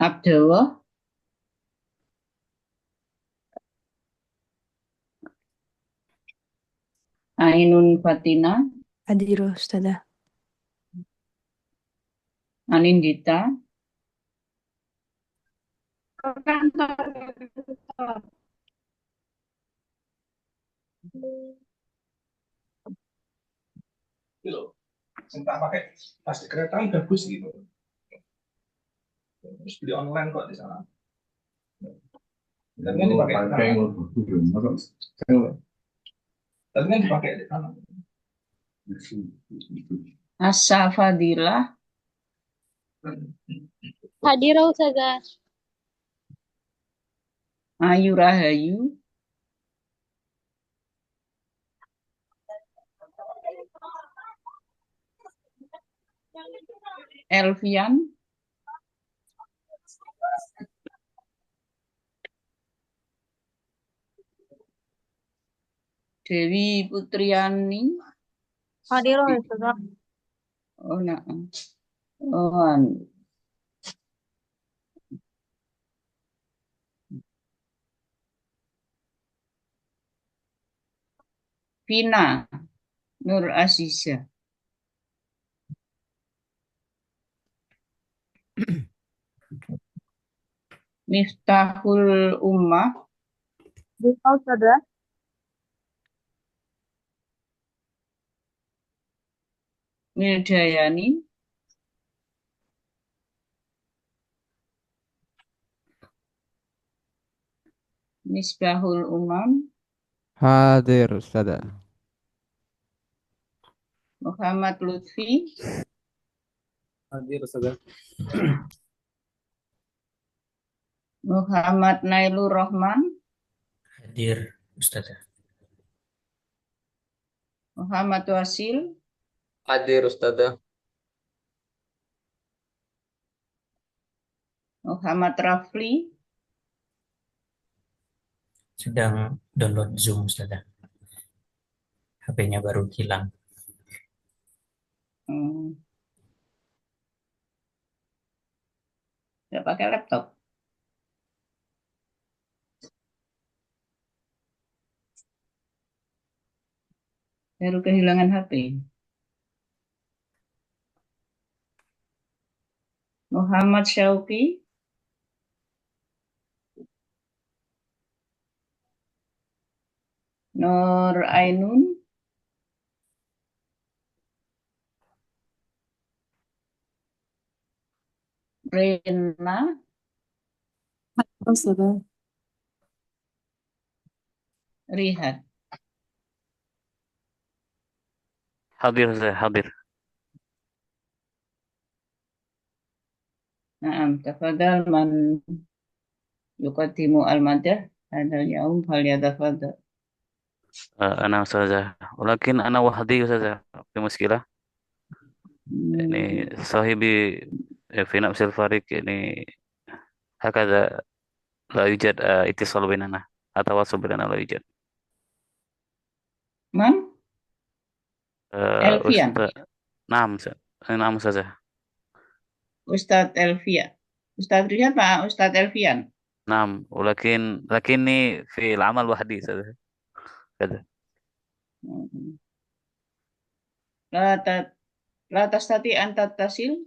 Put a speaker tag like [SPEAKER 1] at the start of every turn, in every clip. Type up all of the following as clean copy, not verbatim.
[SPEAKER 1] Abdawa, Ainun Fatina,
[SPEAKER 2] Adiro, Ustazah.
[SPEAKER 1] Anindita,
[SPEAKER 3] Itu loh, yang tak pakai plastik kereta udah bagus gitu. Terus beli online kok di sana. Dan kan dipakai di sana. Dan kan dipakai di sana.
[SPEAKER 1] Asa Fadilah,
[SPEAKER 4] Hadir Ustazah.
[SPEAKER 1] Ayu Rahayu, Elvian, Dewi Putriani,
[SPEAKER 4] Hadir Ustazah.
[SPEAKER 1] oh, nah, oh, Vina, Nur Aziza, Miftahul Ummah,
[SPEAKER 4] Bisa Ustazah.
[SPEAKER 1] Mildayani, Misbahul Umam,
[SPEAKER 5] Hadir, Ustazah.
[SPEAKER 1] Muhammad Lutfi,
[SPEAKER 3] Hadir Ustazah.
[SPEAKER 1] Muhammad Nailur Rahman,
[SPEAKER 6] Hadir, Ustazah.
[SPEAKER 1] Muhammad Wasil,
[SPEAKER 7] Hadir Ustazah.
[SPEAKER 1] Muhammad Rafli,
[SPEAKER 6] Sedang download Zoom, Ustazah. HP-nya baru hilang.
[SPEAKER 1] Nggak pakai laptop. Baru kehilangan HP. Muhammad Syauqi, Nur Ainun, Rena,
[SPEAKER 2] Ustazah.
[SPEAKER 1] Rihat.
[SPEAKER 8] Hadir saya hadir.
[SPEAKER 1] Naam, tafadhal man yuqaddimu al-madah hadal yaum falyatafadhal.
[SPEAKER 8] Ana ustazah. Walakin ana wahdi ustazah. Fi muskilah. Ini sahibi fi nafsil fariq ini hakadha la yujad ittisal bainana atau wasl bainana la yujad.
[SPEAKER 1] Man? Elvian,
[SPEAKER 8] Ustaz. Naam, naam ustazah.
[SPEAKER 1] Ustadz Elvia. Ustadz Rihat Pak Ustadz Elvian.
[SPEAKER 8] Naam, lakinni fi al-amal wahdi ustazah. Kada.
[SPEAKER 1] La ta la tastati an tattasil.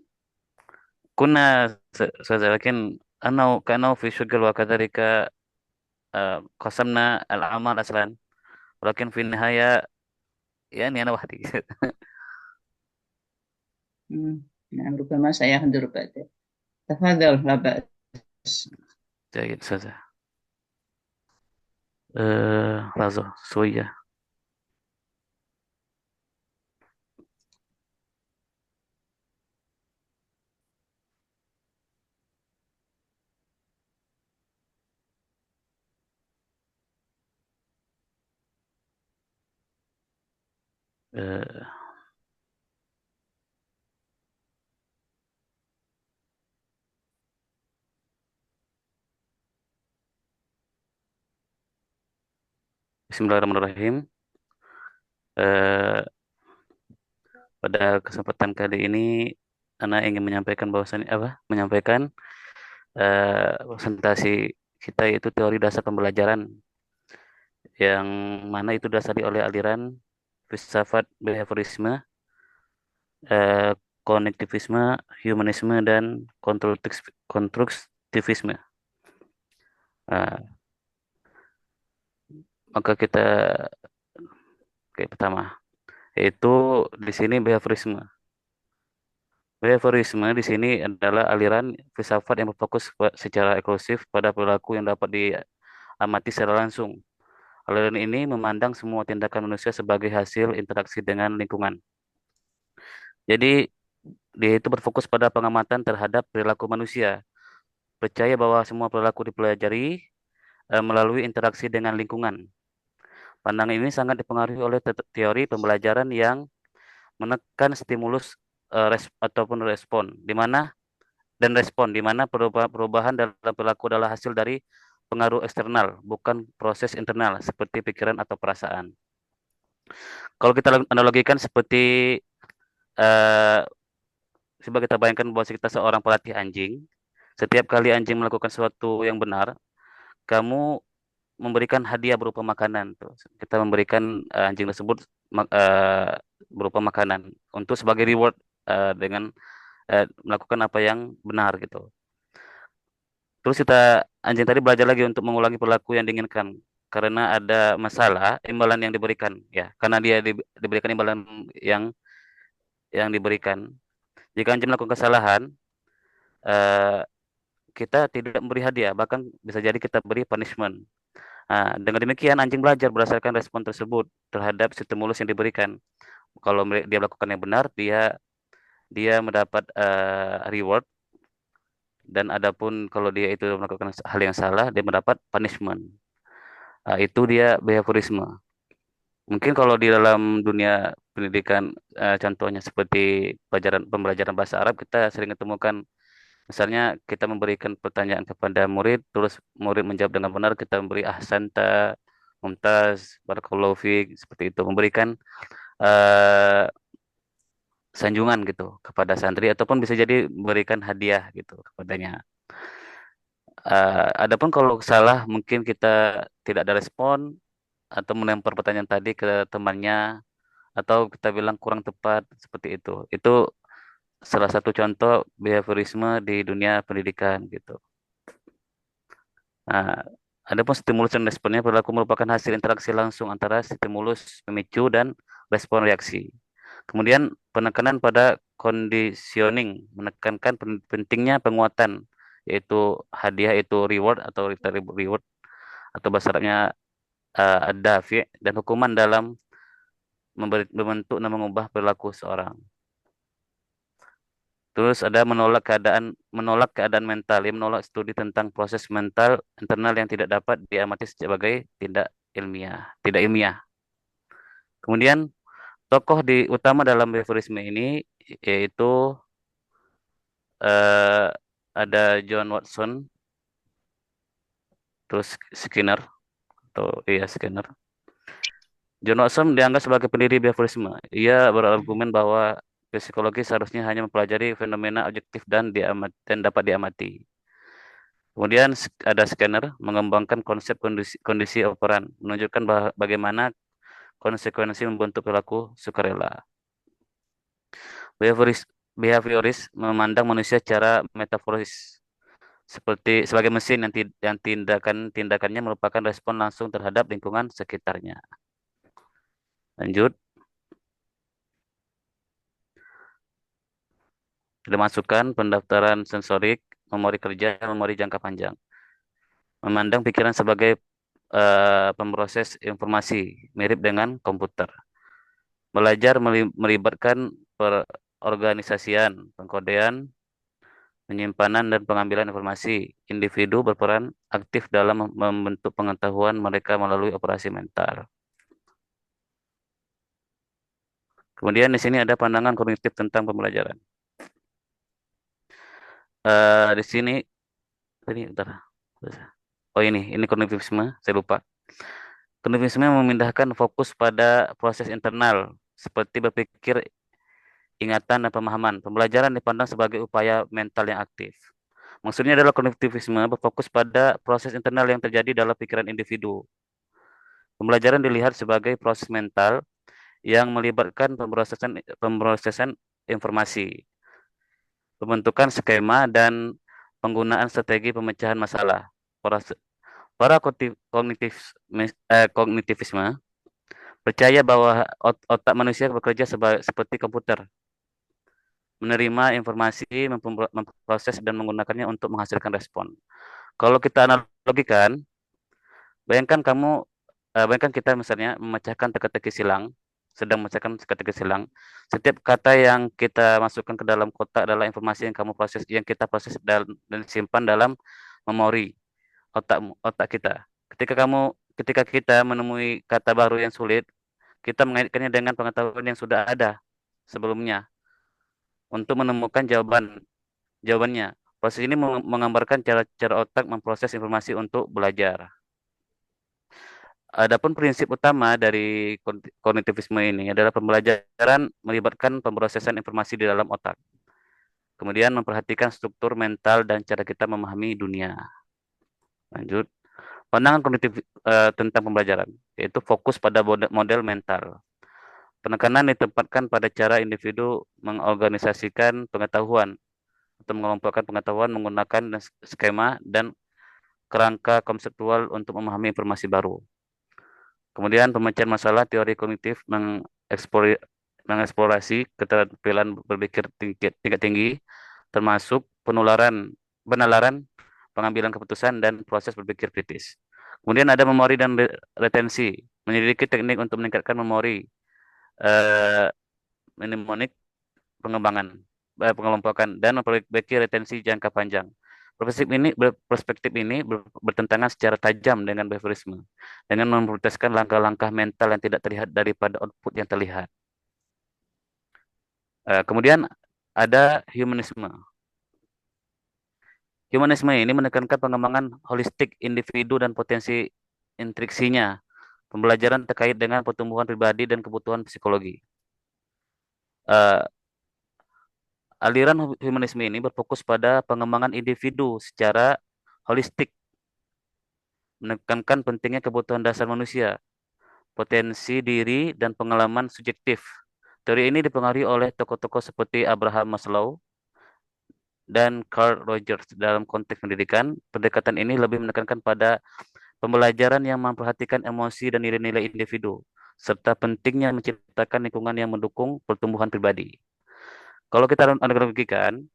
[SPEAKER 8] Kunna ustazah lakin أنه كأنه في شغل وكذلك قسمنا الأعمال أصلا ولكن في النهاية يعني أنا وحدي.
[SPEAKER 1] Nah, rupanya saya hendur pada. Tafadhal, la ba'as.
[SPEAKER 8] جيد أستاذة. لحظة شوية. آه، Bismillahirrahmanirrahim. Eh, Pada kesempatan kali ini, Ana ingin menyampaikan bahwasannya apa? Menyampaikan presentasi kita yaitu teori dasar pembelajaran yang mana itu dasari oleh aliran filsafat behaviorisme, eh, konektivisme, humanisme, dan konstruktivisme. Nah, maka kita pertama yaitu di sini behaviorisme. Behaviorisme di sini adalah aliran filsafat yang berfokus secara eksklusif pada perilaku yang dapat diamati secara langsung. Aliran ini memandang semua tindakan manusia sebagai hasil interaksi dengan lingkungan. Jadi dia itu berfokus pada pengamatan terhadap perilaku manusia. Percaya bahwa semua perilaku dipelajari melalui interaksi dengan lingkungan. Pandangan ini sangat dipengaruhi oleh teori pembelajaran yang menekan stimulus ataupun respon, di mana perubahan dalam perilaku adalah hasil dari pengaruh eksternal, bukan proses internal seperti pikiran atau perasaan. Kalau kita analogikan seperti coba kita bayangkan bahwa kita seorang pelatih anjing. Setiap kali anjing melakukan sesuatu yang benar, kamu memberikan hadiah berupa makanan. Tuh. Kita memberikan anjing tersebut berupa makanan untuk sebagai reward dengan melakukan apa yang benar gitu. Terus anjing tadi belajar lagi untuk mengulangi perilaku yang diinginkan karena ada masalah imbalan yang diberikan ya, karena dia diberikan imbalan yang diberikan. Jika anjing melakukan kesalahan, kita tidak memberi hadiah, bahkan bisa jadi kita beri punishment. Nah, dengan demikian anjing belajar berdasarkan respon tersebut terhadap stimulus yang diberikan. Kalau dia melakukan yang benar, dia mendapat reward, dan adapun kalau dia itu melakukan hal yang salah, dia mendapat punishment. Itu dia behaviorisme. Mungkin kalau di dalam dunia pendidikan, contohnya seperti pembelajaran bahasa Arab, kita sering ketemukan, misalnya kita memberikan pertanyaan kepada murid, terus murid menjawab dengan benar, kita memberi ahsanta, mumtaz, barakallahu fiik, seperti itu, memberikan sanjungan gitu kepada santri, ataupun bisa jadi memberikan hadiah gitu kepadanya. Adapun kalau salah, mungkin kita tidak ada respon atau melempar pertanyaan tadi ke temannya, atau kita bilang kurang tepat seperti itu. Itu salah satu contoh behaviorisme di dunia pendidikan gitu. Nah, adapun stimulus dan responnya, perilaku merupakan hasil interaksi langsung antara stimulus pemicu dan respon reaksi. Kemudian penekanan pada conditioning, menekankan pentingnya penguatan, yaitu hadiah itu reward atau reward, atau bahasa Arabnya ad-dafi', dan hukuman dalam membentuk dan mengubah perilaku seorang. Terus ada menolak keadaan mental, yang menolak studi tentang proses mental internal yang tidak dapat diamati sebagai tidak ilmiah. Kemudian tokoh utama dalam behaviorisme ini yaitu ada John Watson, terus Skinner. John Watson dianggap sebagai pendiri behaviorisme. Ia berargumen bahwa psikologi seharusnya hanya mempelajari fenomena objektif dan dapat diamati. Kemudian ada Skinner mengembangkan konsep kondisi operan, menunjukkan bagaimana konsekuensi membentuk perilaku sukarela. Behavioris memandang manusia secara metaforis, sebagai mesin yang tindakannya merupakan respon langsung terhadap lingkungan sekitarnya. Lanjut. Dimasukkan pendaftaran sensorik, memori kerja, memori jangka panjang. Memandang pikiran sebagai pemproses informasi, mirip dengan komputer. Belajar melibatkan perorganisasian, pengkodean, penyimpanan, dan pengambilan informasi. Individu berperan aktif dalam membentuk pengetahuan mereka melalui operasi mental. Kemudian di sini ada pandangan kognitif tentang pembelajaran. Di sini, ini kognitivisme, saya lupa. Kognitivisme memindahkan fokus pada proses internal, seperti berpikir, ingatan, dan pemahaman. Pembelajaran dipandang sebagai upaya mental yang aktif. Maksudnya adalah kognitivisme berfokus pada proses internal yang terjadi dalam pikiran individu. Pembelajaran dilihat sebagai proses mental yang melibatkan pemrosesan informasi, pembentukan skema, dan penggunaan strategi pemecahan masalah. Para, para kognitivisme percaya bahwa otak manusia bekerja seperti komputer, menerima informasi, memproses, dan menggunakannya untuk menghasilkan respon. Kalau kita analogikan, bayangkan bayangkan kita misalnya memecahkan teka-teki silang, sedang memecahkan teka-teki silang. Setiap kata yang kita masukkan ke dalam kotak adalah informasi yang kita proses dan simpan dalam memori otak kita. Ketika kita menemui kata baru yang sulit, kita mengaitkannya dengan pengetahuan yang sudah ada sebelumnya untuk menemukan jawabannya. Proses ini menggambarkan cara otak memproses informasi untuk belajar. Adapun prinsip utama dari kognitivisme ini adalah pembelajaran melibatkan pemrosesan informasi di dalam otak. Kemudian memperhatikan struktur mental dan cara kita memahami dunia. Lanjut. Pandangan kognitif tentang pembelajaran, yaitu fokus pada model mental. Penekanan ditempatkan pada cara individu mengorganisasikan pengetahuan atau mengelompokkan pengetahuan menggunakan skema dan kerangka konseptual untuk memahami informasi baru. Kemudian pemecahan masalah teori kognitif mengeksplorasi keterampilan berpikir tingkat tinggi, termasuk penalaran, pengambilan keputusan, dan proses berpikir kritis. Kemudian ada memori dan retensi, menyelidiki teknik untuk meningkatkan memori, mnemonik, pengelompokan, dan memperbaiki retensi jangka panjang. Perspektif ini bertentangan secara tajam dengan behaviorisme, dengan memproteskan langkah-langkah mental yang tidak terlihat daripada output yang terlihat. Kemudian ada humanisme. Humanisme ini menekankan pengembangan holistik individu dan potensi intriksinya, pembelajaran terkait dengan pertumbuhan pribadi dan kebutuhan psikologi. Aliran humanisme ini berfokus pada pengembangan individu secara holistik, menekankan pentingnya kebutuhan dasar manusia, potensi diri, dan pengalaman subjektif. Teori ini dipengaruhi oleh tokoh-tokoh seperti Abraham Maslow dan Carl Rogers. Dalam konteks pendidikan, pendekatan ini lebih menekankan pada pembelajaran yang memperhatikan emosi dan nilai-nilai individu, serta pentingnya menciptakan lingkungan yang mendukung pertumbuhan pribadi. Kalau kita analogikan,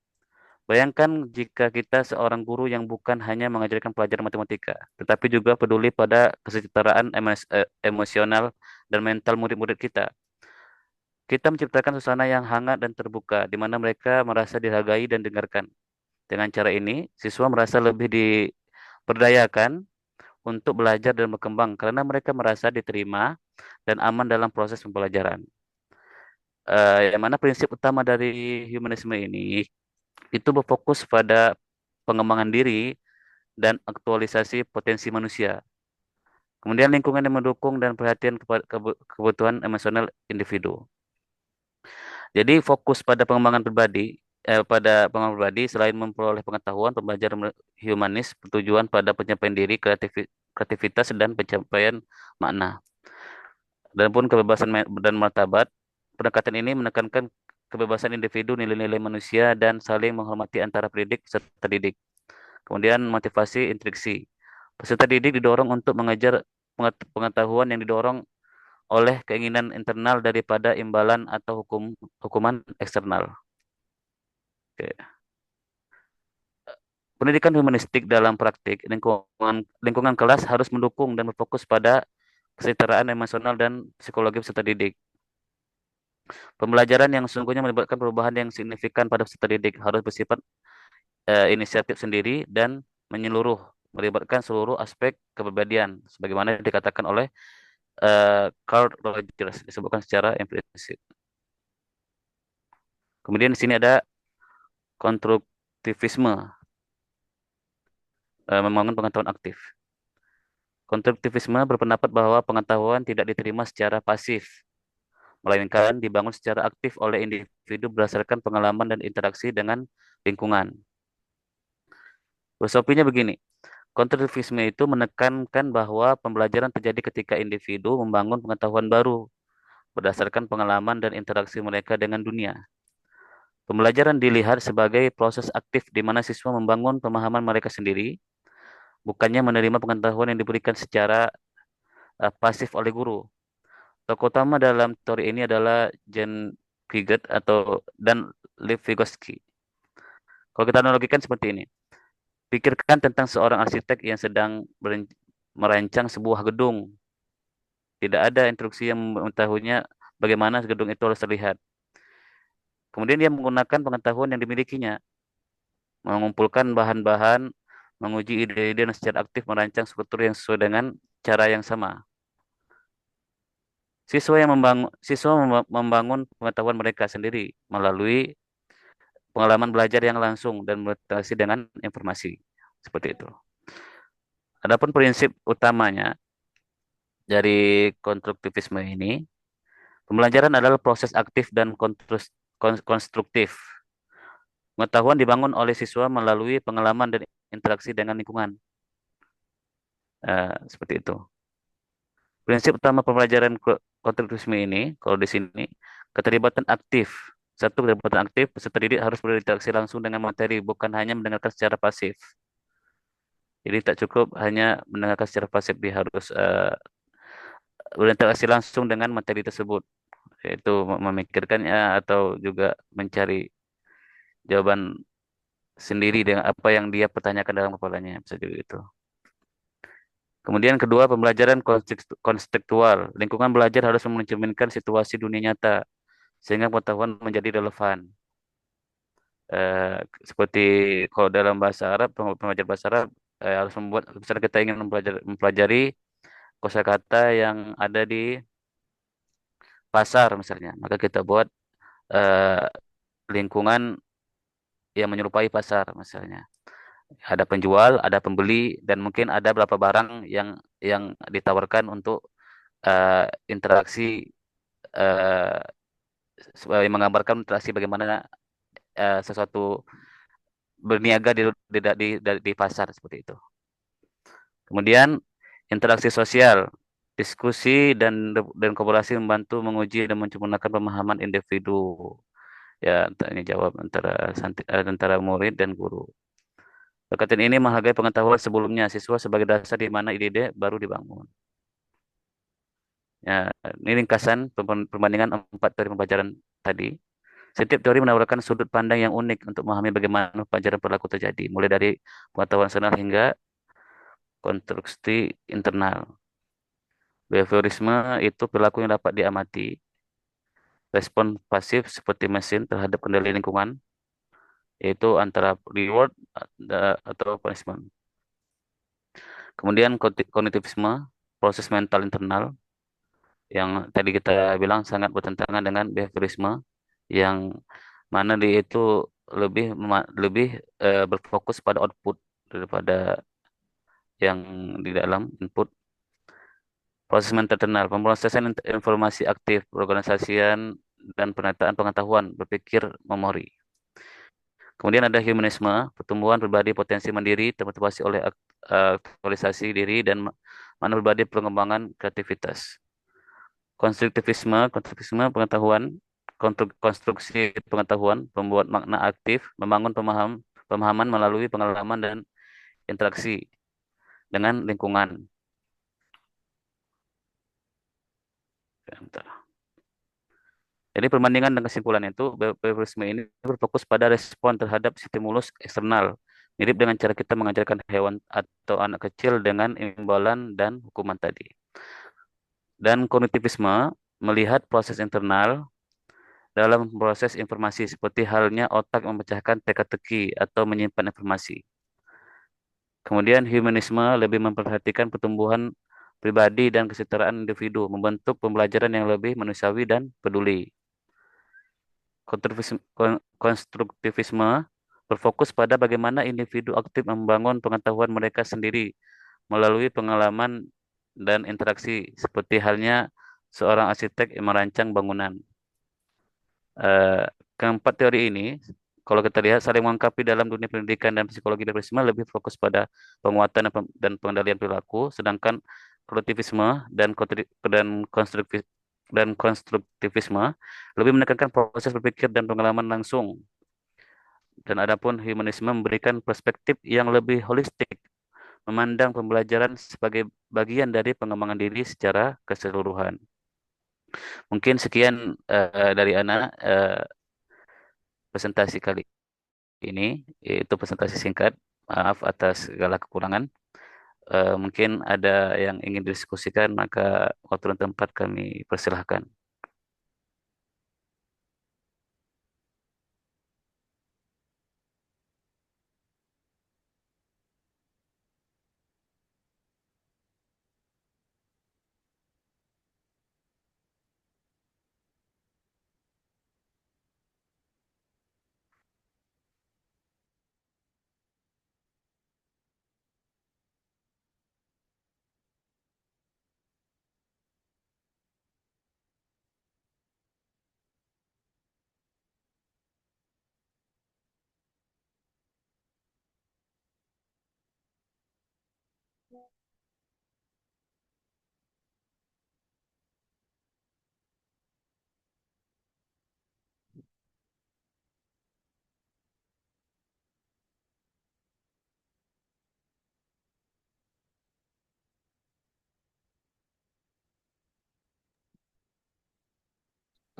[SPEAKER 8] bayangkan jika kita seorang guru yang bukan hanya mengajarkan pelajaran matematika, tetapi juga peduli pada kesetaraan emosional dan mental murid-murid kita. Kita menciptakan suasana yang hangat dan terbuka, di mana mereka merasa dihargai dan dengarkan. Dengan cara ini, siswa merasa lebih diberdayakan untuk belajar dan berkembang karena mereka merasa diterima dan aman dalam proses pembelajaran. Yang mana prinsip utama dari humanisme ini itu berfokus pada pengembangan diri dan aktualisasi potensi manusia. Kemudian lingkungan yang mendukung dan perhatian kepada kebutuhan emosional individu. Jadi fokus pada pengembangan pribadi, selain memperoleh pengetahuan, pembelajaran humanis bertujuan pada pencapaian diri, kreativitas, dan pencapaian makna. Dan pun kebebasan dan martabat, pendekatan ini menekankan kebebasan individu, nilai-nilai manusia, dan saling menghormati antara pendidik peserta didik. Kemudian motivasi intriksi. Peserta didik didorong untuk mengejar pengetahuan yang didorong oleh keinginan internal daripada imbalan atau hukuman eksternal. Oke. Pendidikan humanistik dalam praktik, lingkungan kelas harus mendukung dan berfokus pada kesetaraan emosional dan psikologi peserta didik. Pembelajaran yang sesungguhnya melibatkan perubahan yang signifikan pada peserta didik harus bersifat inisiatif sendiri dan menyeluruh, melibatkan seluruh aspek kepribadian, sebagaimana dikatakan oleh Carl Rogers, disebutkan secara implisit. Kemudian di sini ada konstruktivisme, membangun pengetahuan aktif. Konstruktivisme berpendapat bahwa pengetahuan tidak diterima secara pasif, melainkan dibangun secara aktif oleh individu berdasarkan pengalaman dan interaksi dengan lingkungan. Filosofinya begini, konstruktivisme itu menekankan bahwa pembelajaran terjadi ketika individu membangun pengetahuan baru berdasarkan pengalaman dan interaksi mereka dengan dunia. Pembelajaran dilihat sebagai proses aktif di mana siswa membangun pemahaman mereka sendiri, bukannya menerima pengetahuan yang diberikan secara pasif oleh guru. Tokoh utama dalam teori ini adalah Jan Piaget dan Lev Vygotsky. Kalau kita analogikan seperti ini, pikirkan tentang seorang arsitek yang sedang merancang sebuah gedung. Tidak ada instruksi yang mengetahuinya bagaimana gedung itu harus terlihat. Kemudian dia menggunakan pengetahuan yang dimilikinya, mengumpulkan bahan-bahan, menguji ide-ide dan secara aktif merancang struktur yang sesuai dengan cara yang sama. Siswa membangun pengetahuan mereka sendiri melalui pengalaman belajar yang langsung dan berinteraksi dengan informasi. Seperti itu. Adapun prinsip utamanya dari konstruktivisme ini, pembelajaran adalah proses aktif dan konstruktif. Pengetahuan dibangun oleh siswa melalui pengalaman dan interaksi dengan lingkungan. Seperti itu. Prinsip utama pembelajaran konstruktivisme ini, kalau di sini, keterlibatan aktif. Satu, keterlibatan aktif, peserta didik harus berinteraksi langsung dengan materi, bukan hanya mendengarkan secara pasif. Jadi tak cukup hanya mendengarkan secara pasif, dia harus berinteraksi langsung dengan materi tersebut, yaitu memikirkannya atau juga mencari jawaban sendiri dengan apa yang dia pertanyakan dalam kepalanya, bisa juga itu. Kemudian kedua, pembelajaran konstekstual. Lingkungan belajar harus mencerminkan situasi dunia nyata, sehingga pengetahuan menjadi relevan. Seperti kalau dalam bahasa Arab, pembelajar bahasa Arab harus membuat, misalnya kita ingin mempelajari kosakata yang ada di pasar misalnya, maka kita buat lingkungan yang menyerupai pasar misalnya. Ada penjual, ada pembeli, dan mungkin ada beberapa barang yang ditawarkan untuk interaksi menggambarkan interaksi bagaimana sesuatu berniaga di pasar seperti itu. Kemudian interaksi sosial, diskusi dan kolaborasi membantu menguji dan menyempurnakan pemahaman individu. Ya, ini jawab antara murid dan guru. Pendekatan ini menghargai pengetahuan sebelumnya siswa sebagai dasar di mana ide-ide baru dibangun. Ya, ini ringkasan perbandingan 4 teori pembelajaran tadi. Setiap teori menawarkan sudut pandang yang unik untuk memahami bagaimana pelajaran perilaku terjadi, mulai dari pengetahuan eksternal hingga konstruksi internal. Behaviorisme itu perilaku yang dapat diamati. Respon pasif seperti mesin terhadap kendali lingkungan, yaitu antara reward atau punishment. Kemudian kognitivisme, proses mental internal, yang tadi kita bilang sangat bertentangan dengan behaviorisme, yang mana dia itu lebih berfokus pada output daripada yang di dalam input. Proses mental internal, pemrosesan informasi aktif, organisasian dan penataan pengetahuan, berpikir, memori. Kemudian ada humanisme, pertumbuhan pribadi potensi mandiri, termotivasi oleh aktualisasi diri dan mana pribadi pengembangan kreativitas. Konstruktivisme pengetahuan, konstruksi pengetahuan, pembuat makna aktif, membangun pemahaman melalui pengalaman dan interaksi dengan lingkungan. Jadi perbandingan dan kesimpulan itu, behaviorisme ini berfokus pada respon terhadap stimulus eksternal, mirip dengan cara kita mengajarkan hewan atau anak kecil dengan imbalan dan hukuman tadi. Dan kognitivisme melihat proses internal dalam proses informasi, seperti halnya otak memecahkan teka-teki atau menyimpan informasi. Kemudian humanisme lebih memperhatikan pertumbuhan pribadi dan kesetaraan individu, membentuk pembelajaran yang lebih manusiawi dan peduli. Konstruktivisme berfokus pada bagaimana individu aktif membangun pengetahuan mereka sendiri melalui pengalaman dan interaksi, seperti halnya seorang arsitek yang merancang bangunan. Keempat teori ini kalau kita lihat saling melengkapi dalam dunia pendidikan dan psikologi liberalisme lebih fokus pada penguatan dan pengendalian perilaku, sedangkan produktivisme dan konstruktivisme lebih menekankan proses berpikir dan pengalaman langsung. Dan adapun humanisme memberikan perspektif yang lebih holistik, memandang pembelajaran sebagai bagian dari pengembangan diri secara keseluruhan. Mungkin sekian dari Ana presentasi kali ini, yaitu presentasi singkat. Maaf atas segala kekurangan. Mungkin ada yang ingin didiskusikan, maka waktu dan tempat kami persilahkan.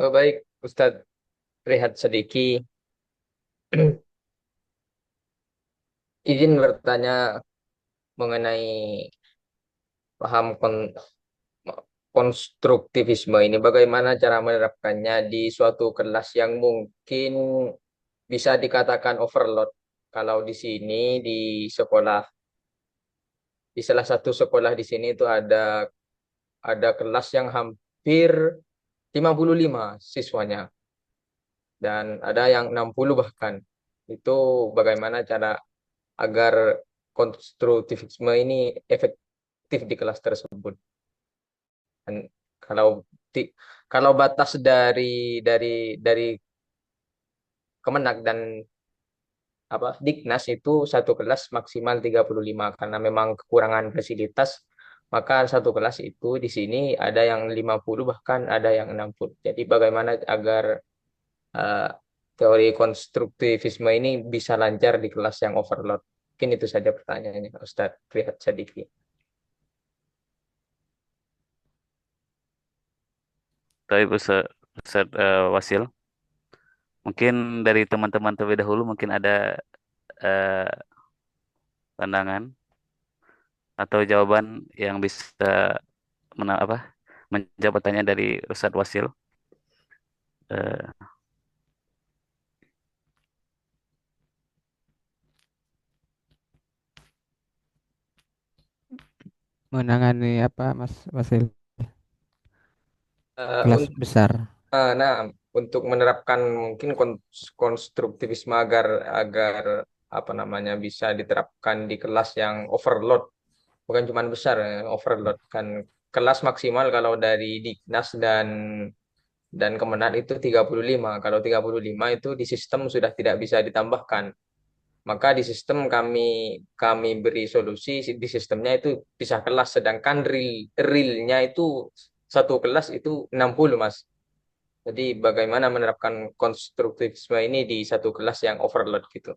[SPEAKER 7] Oh, baik, Ustadz Rehat Sadiki. Izin bertanya mengenai paham konstruktivisme ini. Bagaimana cara menerapkannya di suatu kelas yang mungkin bisa dikatakan overload. Kalau di sini di sekolah, di salah satu sekolah di sini itu ada kelas yang hampir 55 siswanya dan ada yang 60 bahkan. Itu bagaimana cara agar konstruktivisme ini efektif di kelas tersebut. Dan kalau di- kalau batas dari Kemenak dan Diknas itu satu kelas maksimal 35 karena memang kekurangan fasilitas, maka satu kelas itu di sini ada yang 50 bahkan ada yang 60. Jadi bagaimana agar eh, teori konstruktivisme ini bisa lancar di kelas yang overload? Mungkin itu saja pertanyaannya, Ustadz Prihat Sadiki.
[SPEAKER 8] Tapi Ustaz Wasil, mungkin dari teman-teman terlebih dahulu mungkin ada eh, pandangan atau jawaban yang bisa menjawab pertanyaan dari Ustadz Wasil. Eh,
[SPEAKER 5] Menangani apa, Mas Wasil?
[SPEAKER 7] Eh,
[SPEAKER 5] Kelas
[SPEAKER 7] un-
[SPEAKER 5] besar.
[SPEAKER 7] nah, untuk menerapkan mungkin konstruktivisme agar apa namanya bisa diterapkan di kelas yang overload, bukan cuma besar, overload kan kelas maksimal kalau dari Diknas dan Kemenat itu 35. Kalau 35 itu di sistem sudah tidak bisa ditambahkan. Maka di sistem kami beri solusi di sistemnya itu pisah kelas sedangkan realnya itu satu kelas itu 60, Mas. Jadi bagaimana menerapkan konstruktivisme ini di satu kelas yang overload gitu.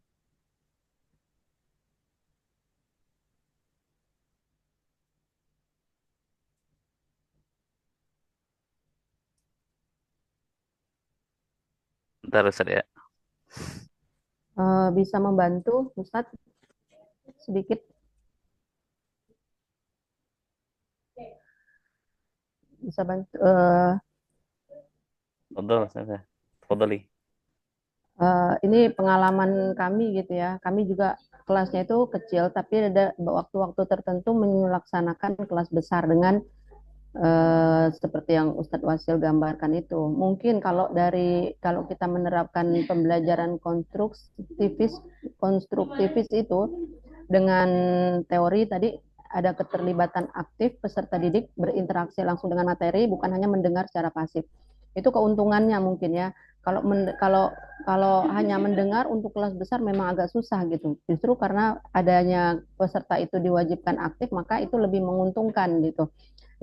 [SPEAKER 8] Bentar Ustaz ya.
[SPEAKER 2] Bisa membantu Ustadz sedikit, bisa bantu.
[SPEAKER 8] Betul Ustaz. Tafadhali.
[SPEAKER 2] Ini pengalaman kami gitu ya. Kami juga kelasnya itu kecil, tapi ada waktu-waktu tertentu melaksanakan kelas besar dengan seperti yang Ustadz Wasil gambarkan itu. Mungkin kalau kita menerapkan pembelajaran konstruktivis itu dengan teori tadi ada keterlibatan aktif peserta didik berinteraksi langsung dengan materi, bukan hanya mendengar secara pasif. Itu keuntungannya mungkin ya. Kalau kalau hanya mendengar untuk kelas besar memang agak susah gitu. Justru karena adanya peserta itu diwajibkan aktif, maka itu lebih menguntungkan gitu.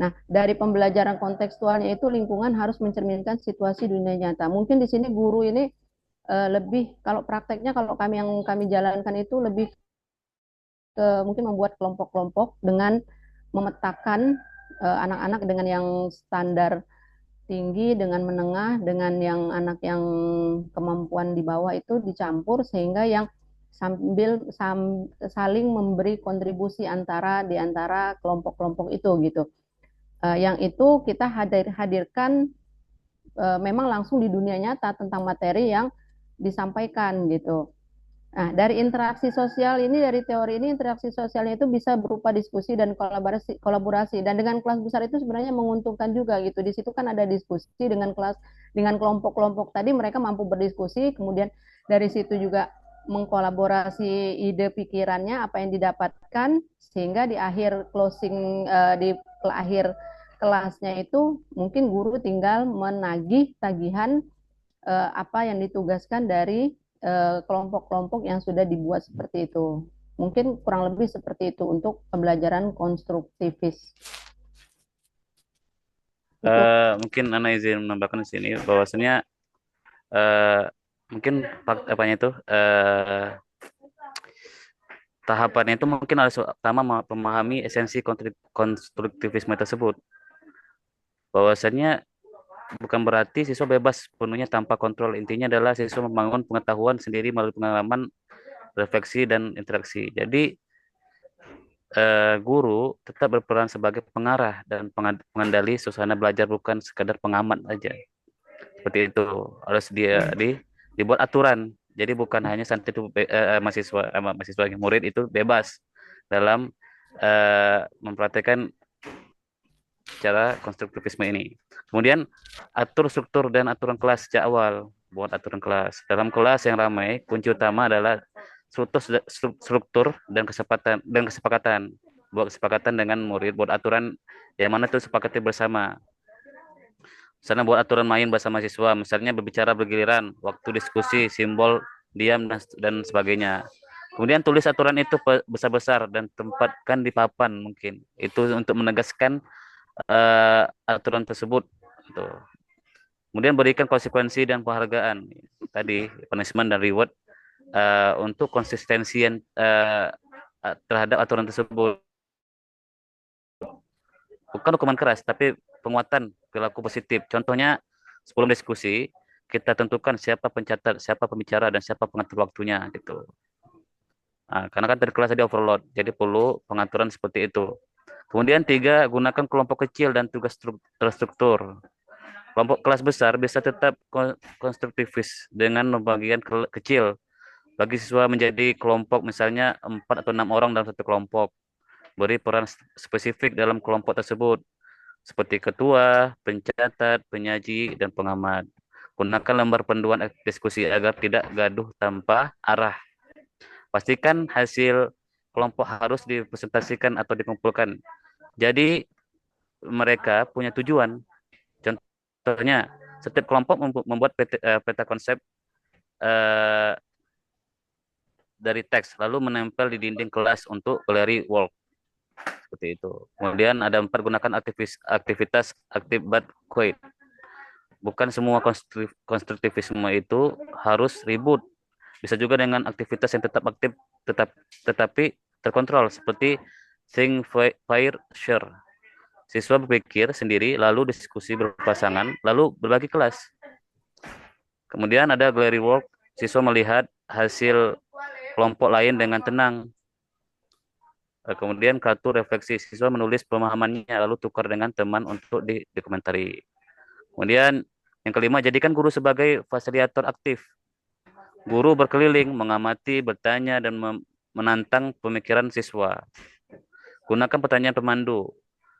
[SPEAKER 2] Nah, dari pembelajaran kontekstualnya itu lingkungan harus mencerminkan situasi dunia nyata. Mungkin di sini guru ini lebih, kalau prakteknya kalau kami jalankan itu lebih ke mungkin membuat kelompok-kelompok dengan memetakan anak-anak dengan yang standar tinggi, dengan menengah, dengan yang anak yang kemampuan di bawah itu dicampur sehingga yang saling memberi kontribusi di antara kelompok-kelompok itu gitu. Yang itu kita hadirkan memang langsung di dunia nyata tentang materi yang disampaikan gitu. Nah, dari interaksi sosial ini, dari teori ini, interaksi sosialnya itu bisa berupa diskusi dan kolaborasi. Dan dengan kelas besar itu sebenarnya menguntungkan juga gitu. Di situ kan ada diskusi dengan dengan kelompok-kelompok tadi, mereka mampu berdiskusi, kemudian dari situ juga mengkolaborasi ide pikirannya, apa yang didapatkan, sehingga di akhir di akhir kelasnya itu mungkin guru tinggal menagih tagihan apa yang ditugaskan dari kelompok-kelompok yang sudah dibuat seperti itu. Mungkin kurang lebih seperti itu untuk pembelajaran konstruktivis.
[SPEAKER 8] Mungkin Ana izin menambahkan di sini bahwasanya eh, mungkin apanya itu tahapannya itu mungkin harus pertama memahami esensi konstruktivisme tersebut. Bahwasanya bukan berarti siswa bebas penuhnya tanpa kontrol. Intinya adalah siswa membangun pengetahuan sendiri melalui pengalaman, refleksi, dan interaksi. Jadi guru tetap berperan sebagai pengarah dan pengendali suasana belajar, bukan sekadar pengamat aja. Seperti itu. Harus dibuat aturan. Jadi bukan hanya santri itu mahasiswa murid itu bebas dalam mempraktekkan cara konstruktivisme ini. Kemudian atur struktur dan aturan kelas sejak awal. Buat aturan kelas. Dalam kelas yang ramai, kunci utama adalah struktur dan kesepakatan. Buat kesepakatan dengan murid, buat aturan yang mana itu sepakati bersama. Misalnya buat aturan main bersama siswa, misalnya berbicara bergiliran, waktu diskusi, simbol, diam, dan sebagainya. Kemudian tulis aturan itu besar-besar dan tempatkan di papan mungkin. Itu untuk menegaskan aturan tersebut. Gitu. Kemudian berikan konsekuensi dan penghargaan. Tadi, punishment dan reward untuk konsistensi terhadap aturan tersebut. Bukan hukuman keras, tapi penguatan perilaku positif. Contohnya, sebelum diskusi, kita tentukan siapa pencatat, siapa pembicara, dan siapa pengatur waktunya. Gitu. Nah, karena kan dari kelas ada overload, jadi perlu pengaturan seperti itu. Kemudian 3, gunakan kelompok kecil dan tugas terstruktur. Kelompok kelas besar bisa tetap konstruktivis dengan pembagian kecil. Bagi siswa menjadi kelompok misalnya 4 atau 6 orang dalam satu kelompok. Beri peran spesifik dalam kelompok tersebut. Seperti ketua, pencatat, penyaji, dan pengamat. Gunakan lembar panduan diskusi agar tidak gaduh tanpa arah. Pastikan hasil kelompok harus dipresentasikan atau dikumpulkan. Jadi mereka punya tujuan. Contohnya, setiap kelompok membuat peta konsep dari teks, lalu menempel di dinding kelas untuk gallery work. Seperti itu. Kemudian ada 4, gunakan aktivitas active but quiet. Bukan semua konstruktivisme itu harus ribut. Bisa juga dengan aktivitas yang tetap aktif, tetapi terkontrol, seperti think, fire, share. Siswa berpikir sendiri, lalu diskusi berpasangan, lalu berbagi kelas. Kemudian ada gallery work, siswa melihat hasil kelompok lain dengan tenang. Kemudian kartu refleksi, siswa menulis pemahamannya, lalu tukar dengan teman untuk dikomentari. Kemudian yang kelima, jadikan guru sebagai fasilitator aktif. Guru berkeliling, mengamati, bertanya, dan menantang pemikiran siswa. Gunakan pertanyaan pemandu.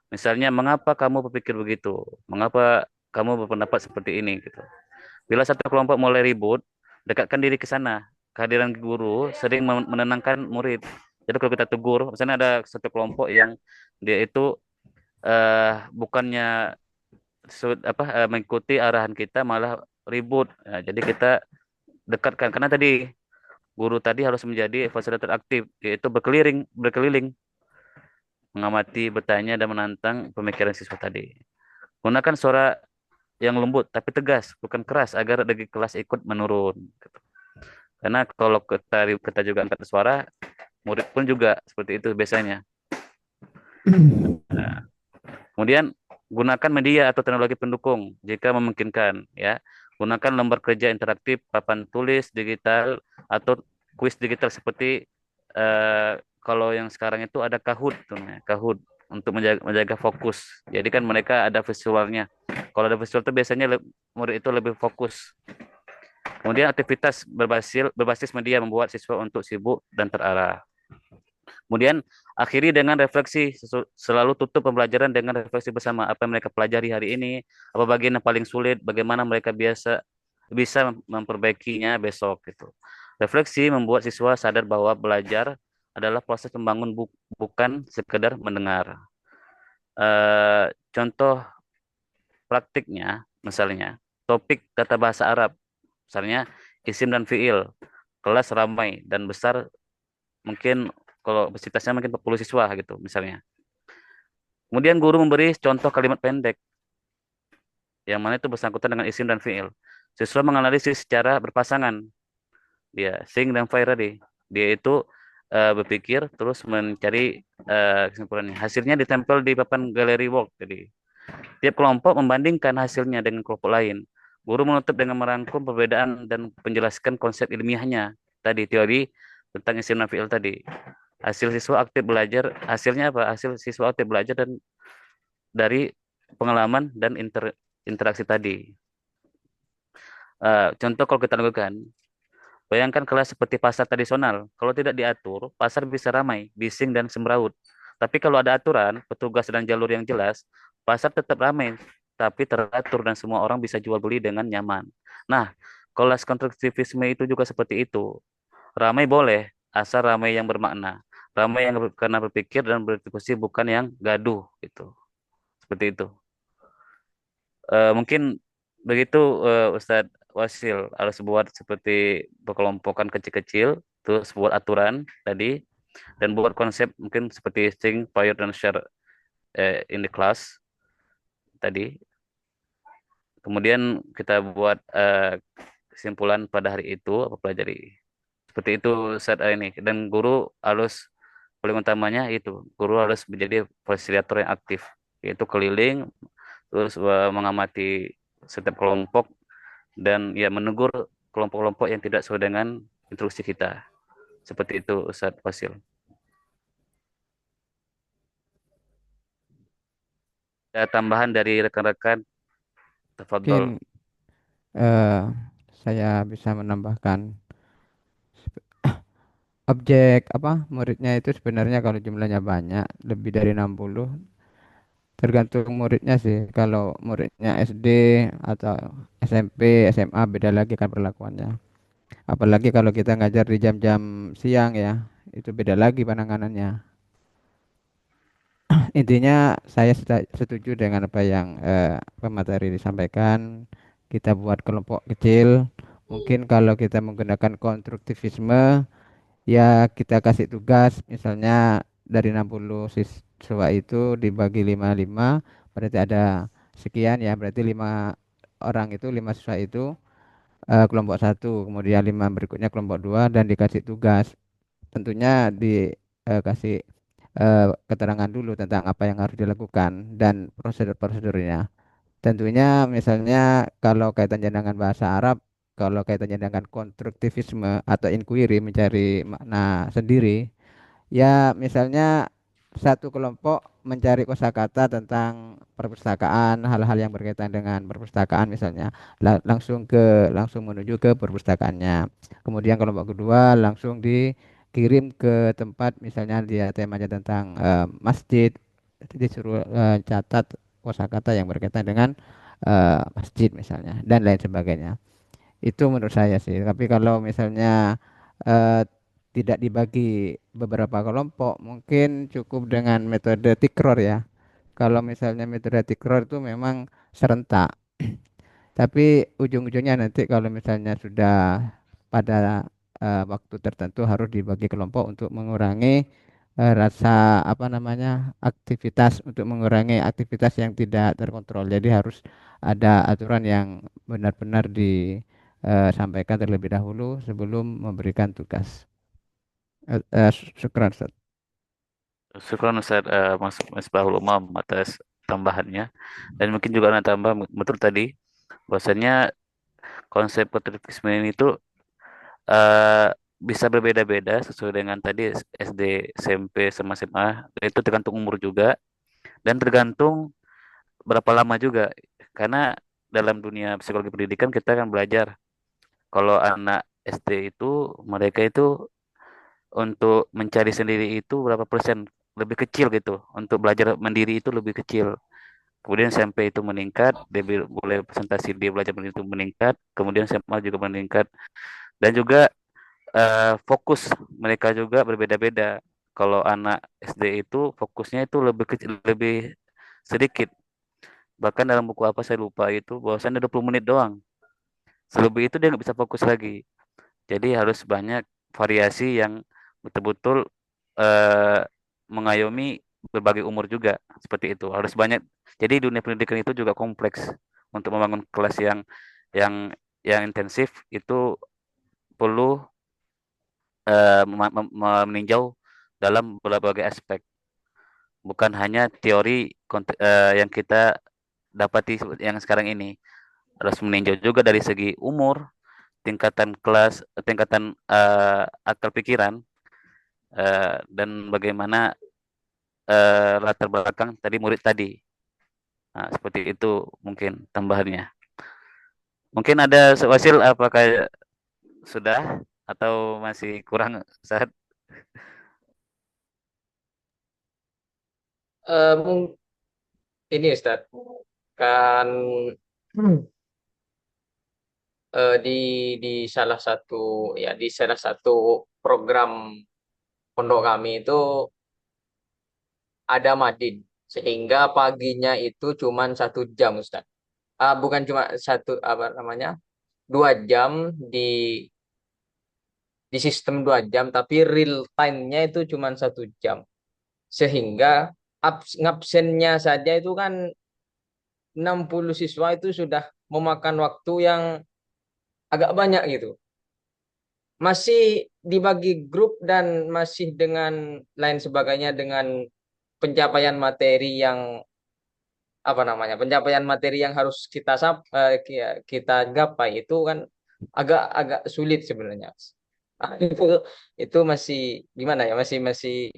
[SPEAKER 8] Misalnya, mengapa kamu berpikir begitu? Mengapa kamu berpendapat seperti ini? Gitu. Bila satu kelompok mulai ribut, dekatkan diri ke sana. Kehadiran guru sering menenangkan murid. Jadi kalau kita tegur, misalnya ada satu kelompok yang dia itu bukannya mengikuti arahan kita, malah ribut. Nah, jadi kita dekatkan karena tadi guru tadi harus menjadi fasilitator aktif, yaitu berkeliling, berkeliling, mengamati, bertanya dan menantang pemikiran siswa tadi. Gunakan suara yang lembut tapi tegas, bukan keras agar dari kelas ikut menurun. Gitu. Karena kalau kita juga angkat suara, murid pun juga seperti itu biasanya. Nah, kemudian gunakan media atau teknologi pendukung jika memungkinkan, ya. Gunakan lembar kerja interaktif, papan tulis digital atau kuis digital seperti kalau yang sekarang itu ada Kahoot tuh, ya, Kahoot untuk menjaga fokus. Jadi kan mereka ada visualnya. Kalau ada visual itu biasanya murid itu lebih fokus. Kemudian aktivitas berbasis media membuat siswa untuk sibuk dan terarah. Kemudian akhiri dengan refleksi, selalu tutup pembelajaran dengan refleksi bersama apa yang mereka pelajari hari ini, apa bagian yang paling sulit, bagaimana mereka bisa memperbaikinya besok gitu. Refleksi membuat siswa sadar bahwa belajar adalah proses membangun bukan sekedar mendengar. Contoh praktiknya, misalnya topik tata bahasa Arab, misalnya isim dan fiil, kelas ramai dan besar, mungkin kalau kapasitasnya mungkin 40 siswa gitu misalnya. Kemudian guru memberi contoh kalimat pendek yang mana itu bersangkutan dengan isim dan fiil. Siswa menganalisis secara berpasangan. Dia sing dan fire tadi. Dia itu berpikir terus mencari kesimpulannya. Hasilnya ditempel di papan galeri work. Jadi tiap kelompok membandingkan hasilnya dengan kelompok lain. Guru menutup dengan merangkum perbedaan dan menjelaskan konsep ilmiahnya. Tadi teori tentang isim dan fiil tadi. Hasil siswa aktif belajar, hasilnya apa? Hasil siswa aktif belajar dan dari pengalaman dan interaksi tadi. Contoh kalau kita lakukan, bayangkan kelas seperti pasar tradisional. Kalau tidak diatur, pasar bisa ramai, bising dan semrawut. Tapi kalau ada aturan, petugas dan jalur yang jelas, pasar tetap ramai, tapi teratur dan semua orang bisa jual beli dengan nyaman. Nah, kelas konstruktivisme itu juga seperti itu. Ramai boleh, asal ramai yang bermakna. Ramai yang karena berpikir dan berdiskusi, bukan yang gaduh gitu. Seperti itu. Mungkin begitu Ustadz Wasil harus buat seperti berkelompokan kecil-kecil, terus buat aturan tadi, dan buat konsep mungkin seperti think, fire, dan share in the class tadi. Kemudian kita buat kesimpulan pada hari itu apa pelajari. Seperti itu saat ini. Dan guru harus paling utamanya itu, guru harus menjadi fasilitator yang aktif, yaitu keliling, terus mengamati setiap kelompok dan ya menegur kelompok-kelompok yang tidak sesuai dengan instruksi kita. Seperti itu Ustaz Fasil. Ada tambahan dari rekan-rekan, tafadhol.
[SPEAKER 5] Mungkin saya bisa menambahkan objek apa muridnya itu sebenarnya kalau jumlahnya banyak lebih dari 60 tergantung muridnya sih. Kalau muridnya SD atau SMP, SMA beda lagi kan perlakuannya. Apalagi kalau kita ngajar di jam-jam siang ya, itu beda lagi penanganannya. Intinya saya setuju dengan apa yang pemateri disampaikan. Kita buat kelompok kecil. Mungkin kalau kita menggunakan konstruktivisme, ya kita kasih tugas, misalnya dari 60 siswa itu dibagi 5-5, berarti ada sekian ya, berarti 5 orang itu, 5 siswa itu kelompok satu, kemudian 5 berikutnya kelompok 2 dan dikasih tugas. Tentunya dikasih keterangan dulu tentang apa yang harus dilakukan dan prosedur-prosedurnya. Tentunya misalnya kalau kaitannya dengan bahasa Arab, kalau kaitannya dengan konstruktivisme atau inquiry mencari makna sendiri, ya misalnya satu kelompok mencari kosakata tentang perpustakaan, hal-hal yang berkaitan dengan perpustakaan misalnya, langsung menuju ke perpustakaannya. Kemudian kelompok kedua langsung dikirim ke tempat misalnya dia temanya tentang masjid, disuruh catat kosakata yang berkaitan dengan masjid misalnya dan lain sebagainya. Itu menurut saya sih. Tapi kalau misalnya eh, tidak dibagi beberapa kelompok, mungkin cukup dengan metode tikror ya. Kalau misalnya metode tikror itu memang serentak. Tapi ujung-ujungnya nanti kalau misalnya sudah pada waktu tertentu harus dibagi kelompok untuk mengurangi rasa apa namanya aktivitas untuk mengurangi aktivitas yang tidak terkontrol. Jadi harus ada aturan yang benar-benar disampaikan terlebih dahulu sebelum memberikan tugas. Syukran, Ustaz.
[SPEAKER 8] Syukran Ustaz Mas Bahul Umam atas tambahannya. Dan mungkin juga ada tambah betul tadi bahwasanya konsep patriotisme ini tuh eh, bisa berbeda-beda sesuai dengan tadi SD, SMP, sama SMA. Itu tergantung umur juga dan tergantung berapa lama juga. Karena dalam dunia psikologi pendidikan kita akan belajar kalau anak SD itu mereka itu untuk mencari sendiri itu berapa persen lebih kecil gitu. Untuk belajar mandiri itu lebih kecil. Kemudian SMP itu meningkat, dia boleh presentasi dia belajar mandiri itu meningkat, kemudian SMA juga meningkat. Dan juga fokus mereka juga berbeda-beda. Kalau anak SD itu fokusnya itu lebih kecil, lebih sedikit. Bahkan dalam buku apa saya lupa itu bahwasannya 20 menit doang. Selebih itu dia nggak bisa fokus lagi. Jadi harus banyak variasi yang betul-betul eh, mengayomi berbagai umur juga seperti itu. Harus banyak. Jadi dunia pendidikan itu juga kompleks untuk membangun kelas yang yang intensif itu perlu meninjau dalam berbagai aspek, bukan hanya teori yang kita dapati yang sekarang ini. Harus meninjau juga dari segi umur, tingkatan kelas, tingkatan akal pikiran, dan bagaimana latar belakang tadi murid tadi. Nah, seperti itu mungkin tambahannya. Mungkin ada Wasil, apakah sudah atau masih kurang saat?
[SPEAKER 7] Mungkin ini Ustaz, kan di salah satu di salah satu program pondok kami itu ada madin, sehingga paginya itu cuma 1 jam Ustaz. Bukan cuma satu apa namanya 2 jam di sistem 2 jam, tapi real time-nya itu cuma 1 jam, sehingga ngabsennya saja itu kan 60 siswa itu sudah memakan waktu yang agak banyak gitu. Masih dibagi grup dan masih dengan lain sebagainya, dengan pencapaian materi yang apa namanya pencapaian materi yang harus kita gapai itu kan agak agak sulit sebenarnya. Itu masih gimana ya, masih masih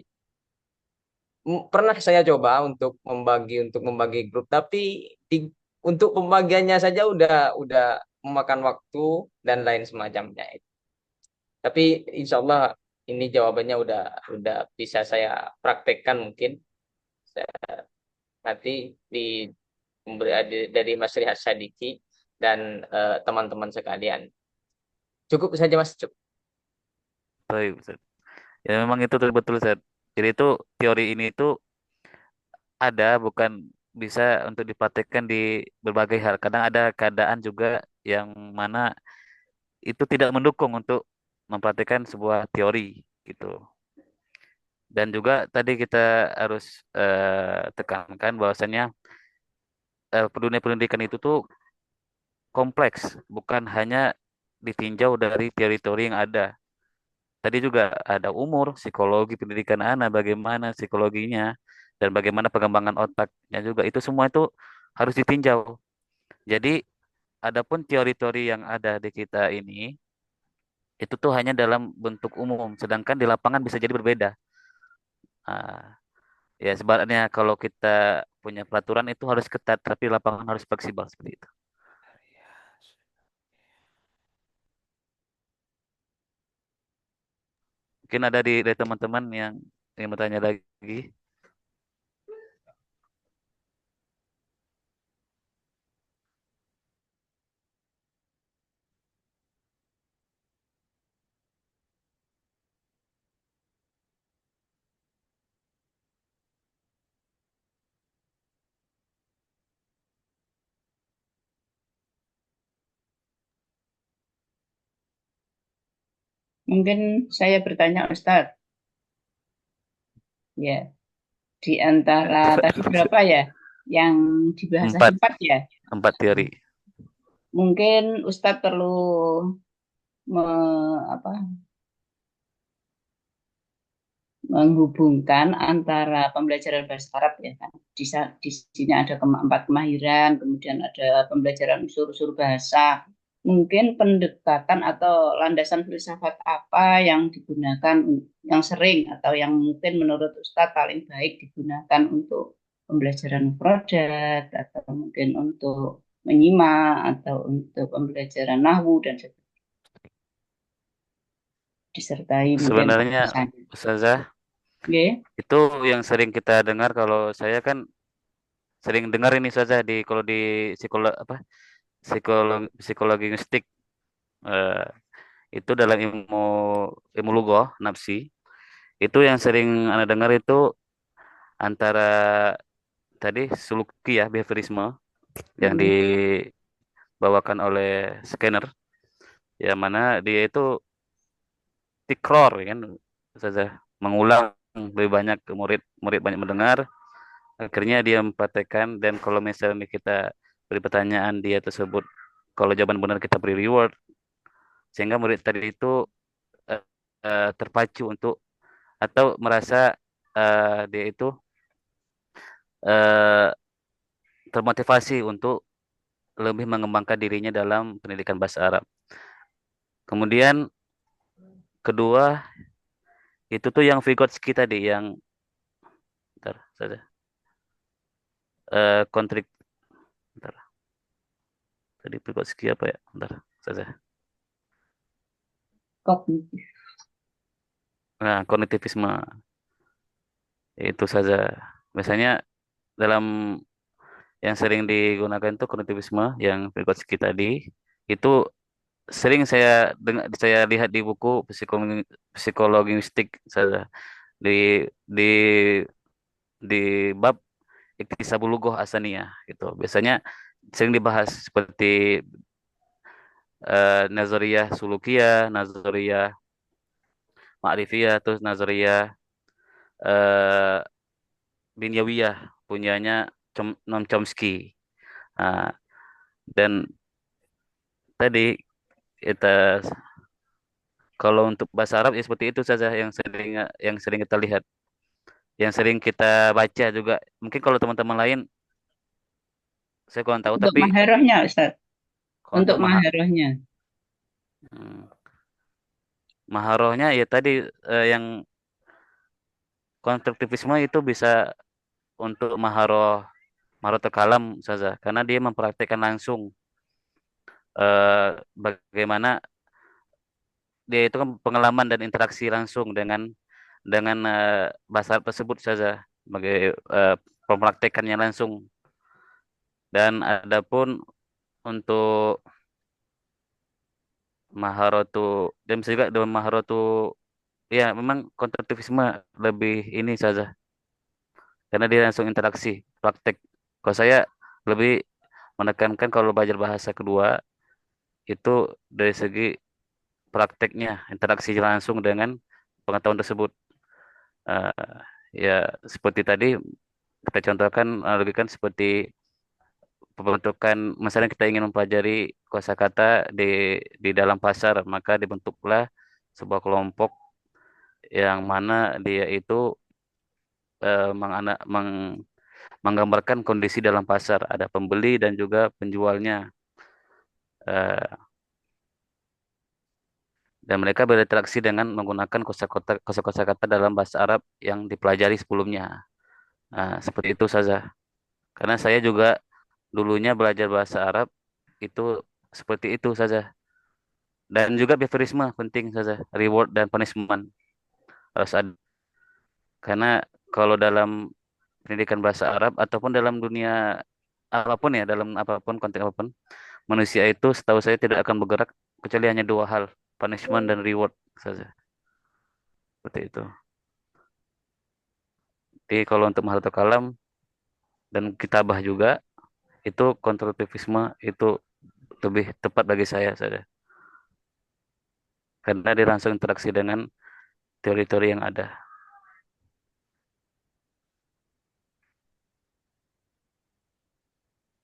[SPEAKER 7] pernah saya coba untuk membagi grup, tapi untuk pembagiannya saja udah memakan waktu dan lain semacamnya. Tapi insya Allah ini jawabannya udah bisa saya praktekkan mungkin. Nanti di dari Mas Rihat Sadiki dan teman-teman sekalian. Cukup saja Mas. Cukup.
[SPEAKER 8] Baik, Ustaz. Ya memang itu betul Ustaz. Jadi itu teori ini itu ada bukan bisa untuk dipraktekkan di berbagai hal. Kadang ada keadaan juga yang mana itu tidak mendukung untuk mempraktekkan sebuah teori gitu. Dan juga tadi kita harus tekankan bahwasannya dunia pendidikan itu tuh kompleks, bukan hanya ditinjau dari teori-teori yang ada. Tadi juga ada umur, psikologi pendidikan anak, bagaimana psikologinya, dan bagaimana pengembangan otaknya juga. Itu semua itu harus ditinjau. Jadi, adapun teori-teori yang ada di kita ini, itu tuh hanya dalam bentuk umum, sedangkan di lapangan bisa jadi berbeda. Ah, ya, sebenarnya kalau kita punya peraturan itu harus ketat, tapi lapangan harus fleksibel seperti itu. Mungkin ada dari teman-teman yang bertanya lagi.
[SPEAKER 1] Mungkin saya bertanya Ustadz, ya, di antara tadi berapa ya yang dibahas
[SPEAKER 8] Empat,
[SPEAKER 1] 4 ya?
[SPEAKER 8] empat teori.
[SPEAKER 1] Mungkin Ustadz perlu apa, menghubungkan antara pembelajaran bahasa Arab ya kan. Di sini ada 4 kemahiran, kemudian ada pembelajaran unsur-unsur bahasa. Mungkin pendekatan atau landasan filsafat apa yang digunakan, yang sering atau yang mungkin menurut Ustadz paling baik digunakan untuk pembelajaran mufradat atau mungkin untuk menyimak atau untuk pembelajaran nahwu dan sebagainya. Disertai mungkin
[SPEAKER 8] Sebenarnya
[SPEAKER 1] penjelasannya.
[SPEAKER 8] Ustazah,
[SPEAKER 1] Oke.
[SPEAKER 8] itu yang sering kita dengar. Kalau saya kan sering dengar ini saja kalau di psikologi linguistik, eh, itu dalam ilmu ilmu lugah nafsi, itu yang sering Anda dengar itu antara tadi suluki ya, behaviorisme yang
[SPEAKER 1] Mm,
[SPEAKER 8] dibawakan oleh scanner, yang mana dia itu tikror ya kan saja, mengulang lebih banyak ke murid, murid banyak mendengar, akhirnya dia mempraktekkan. Dan kalau misalnya kita beri pertanyaan dia tersebut, kalau jawaban benar kita beri reward, sehingga murid tadi itu eh, terpacu untuk atau merasa dia itu eh, termotivasi untuk lebih mengembangkan dirinya dalam pendidikan bahasa Arab. Kemudian kedua itu tuh yang Vygotsky tadi, yang bentar saja, kontrik bentar, tadi Vygotsky apa ya, bentar saja.
[SPEAKER 1] kognitif.
[SPEAKER 8] Nah, kognitivisme itu saja. Biasanya dalam yang sering digunakan itu kognitivisme yang Vygotsky tadi, itu sering saya lihat di buku psikologi linguistik saja, di di di bab Iktisabul Asaniyah gitu. Biasanya sering dibahas seperti nazariyah sulukiyah, nazariyah ma'rifiyah, terus nazariyah eh, binyawiyah punyanya Noam Chomsky. Nah, dan tadi kita kalau untuk bahasa Arab ya seperti itu saja yang sering kita lihat, yang sering kita baca juga. Mungkin kalau teman-teman lain saya kurang tahu,
[SPEAKER 1] Untuk
[SPEAKER 8] tapi
[SPEAKER 1] maharohnya, Ustaz.
[SPEAKER 8] kalau
[SPEAKER 1] Untuk
[SPEAKER 8] untuk
[SPEAKER 1] maharohnya.
[SPEAKER 8] hmm, maharohnya ya tadi, yang konstruktivisme itu bisa untuk maharoh kalam saja, karena dia mempraktikkan langsung bagaimana dia itu kan pengalaman dan interaksi langsung dengan bahasa tersebut saja, sebagai pempraktekannya langsung. Dan adapun untuk maharotu, dan bisa juga dengan maharotu, ya memang konstruktivisme lebih ini saja, karena dia langsung interaksi praktek. Kalau saya lebih menekankan kalau belajar bahasa kedua itu dari segi prakteknya, interaksi langsung dengan pengetahuan tersebut. Eh, ya seperti tadi kita contohkan, analogikan seperti pembentukan, misalnya kita ingin mempelajari kosakata di dalam pasar, maka dibentuklah sebuah kelompok yang mana dia itu menggambarkan kondisi dalam pasar, ada pembeli dan juga penjualnya. Eh, dan mereka berinteraksi dengan menggunakan kosakata dalam bahasa Arab yang dipelajari sebelumnya. Nah, seperti itu saja. Karena saya juga dulunya belajar bahasa Arab itu seperti itu saja. Dan juga behaviorisme penting saja, reward dan punishment harus ada. Karena kalau dalam pendidikan bahasa Arab ataupun dalam dunia apapun ya, dalam apapun konteks apapun, manusia itu setahu saya tidak akan bergerak kecuali hanya dua hal, punishment dan reward saja. Seperti itu. Jadi kalau untuk Mahathir Kalam dan kitabah juga, itu konstruktivisme itu lebih tepat bagi saya saja. karena dia langsung interaksi dengan teori-teori yang ada.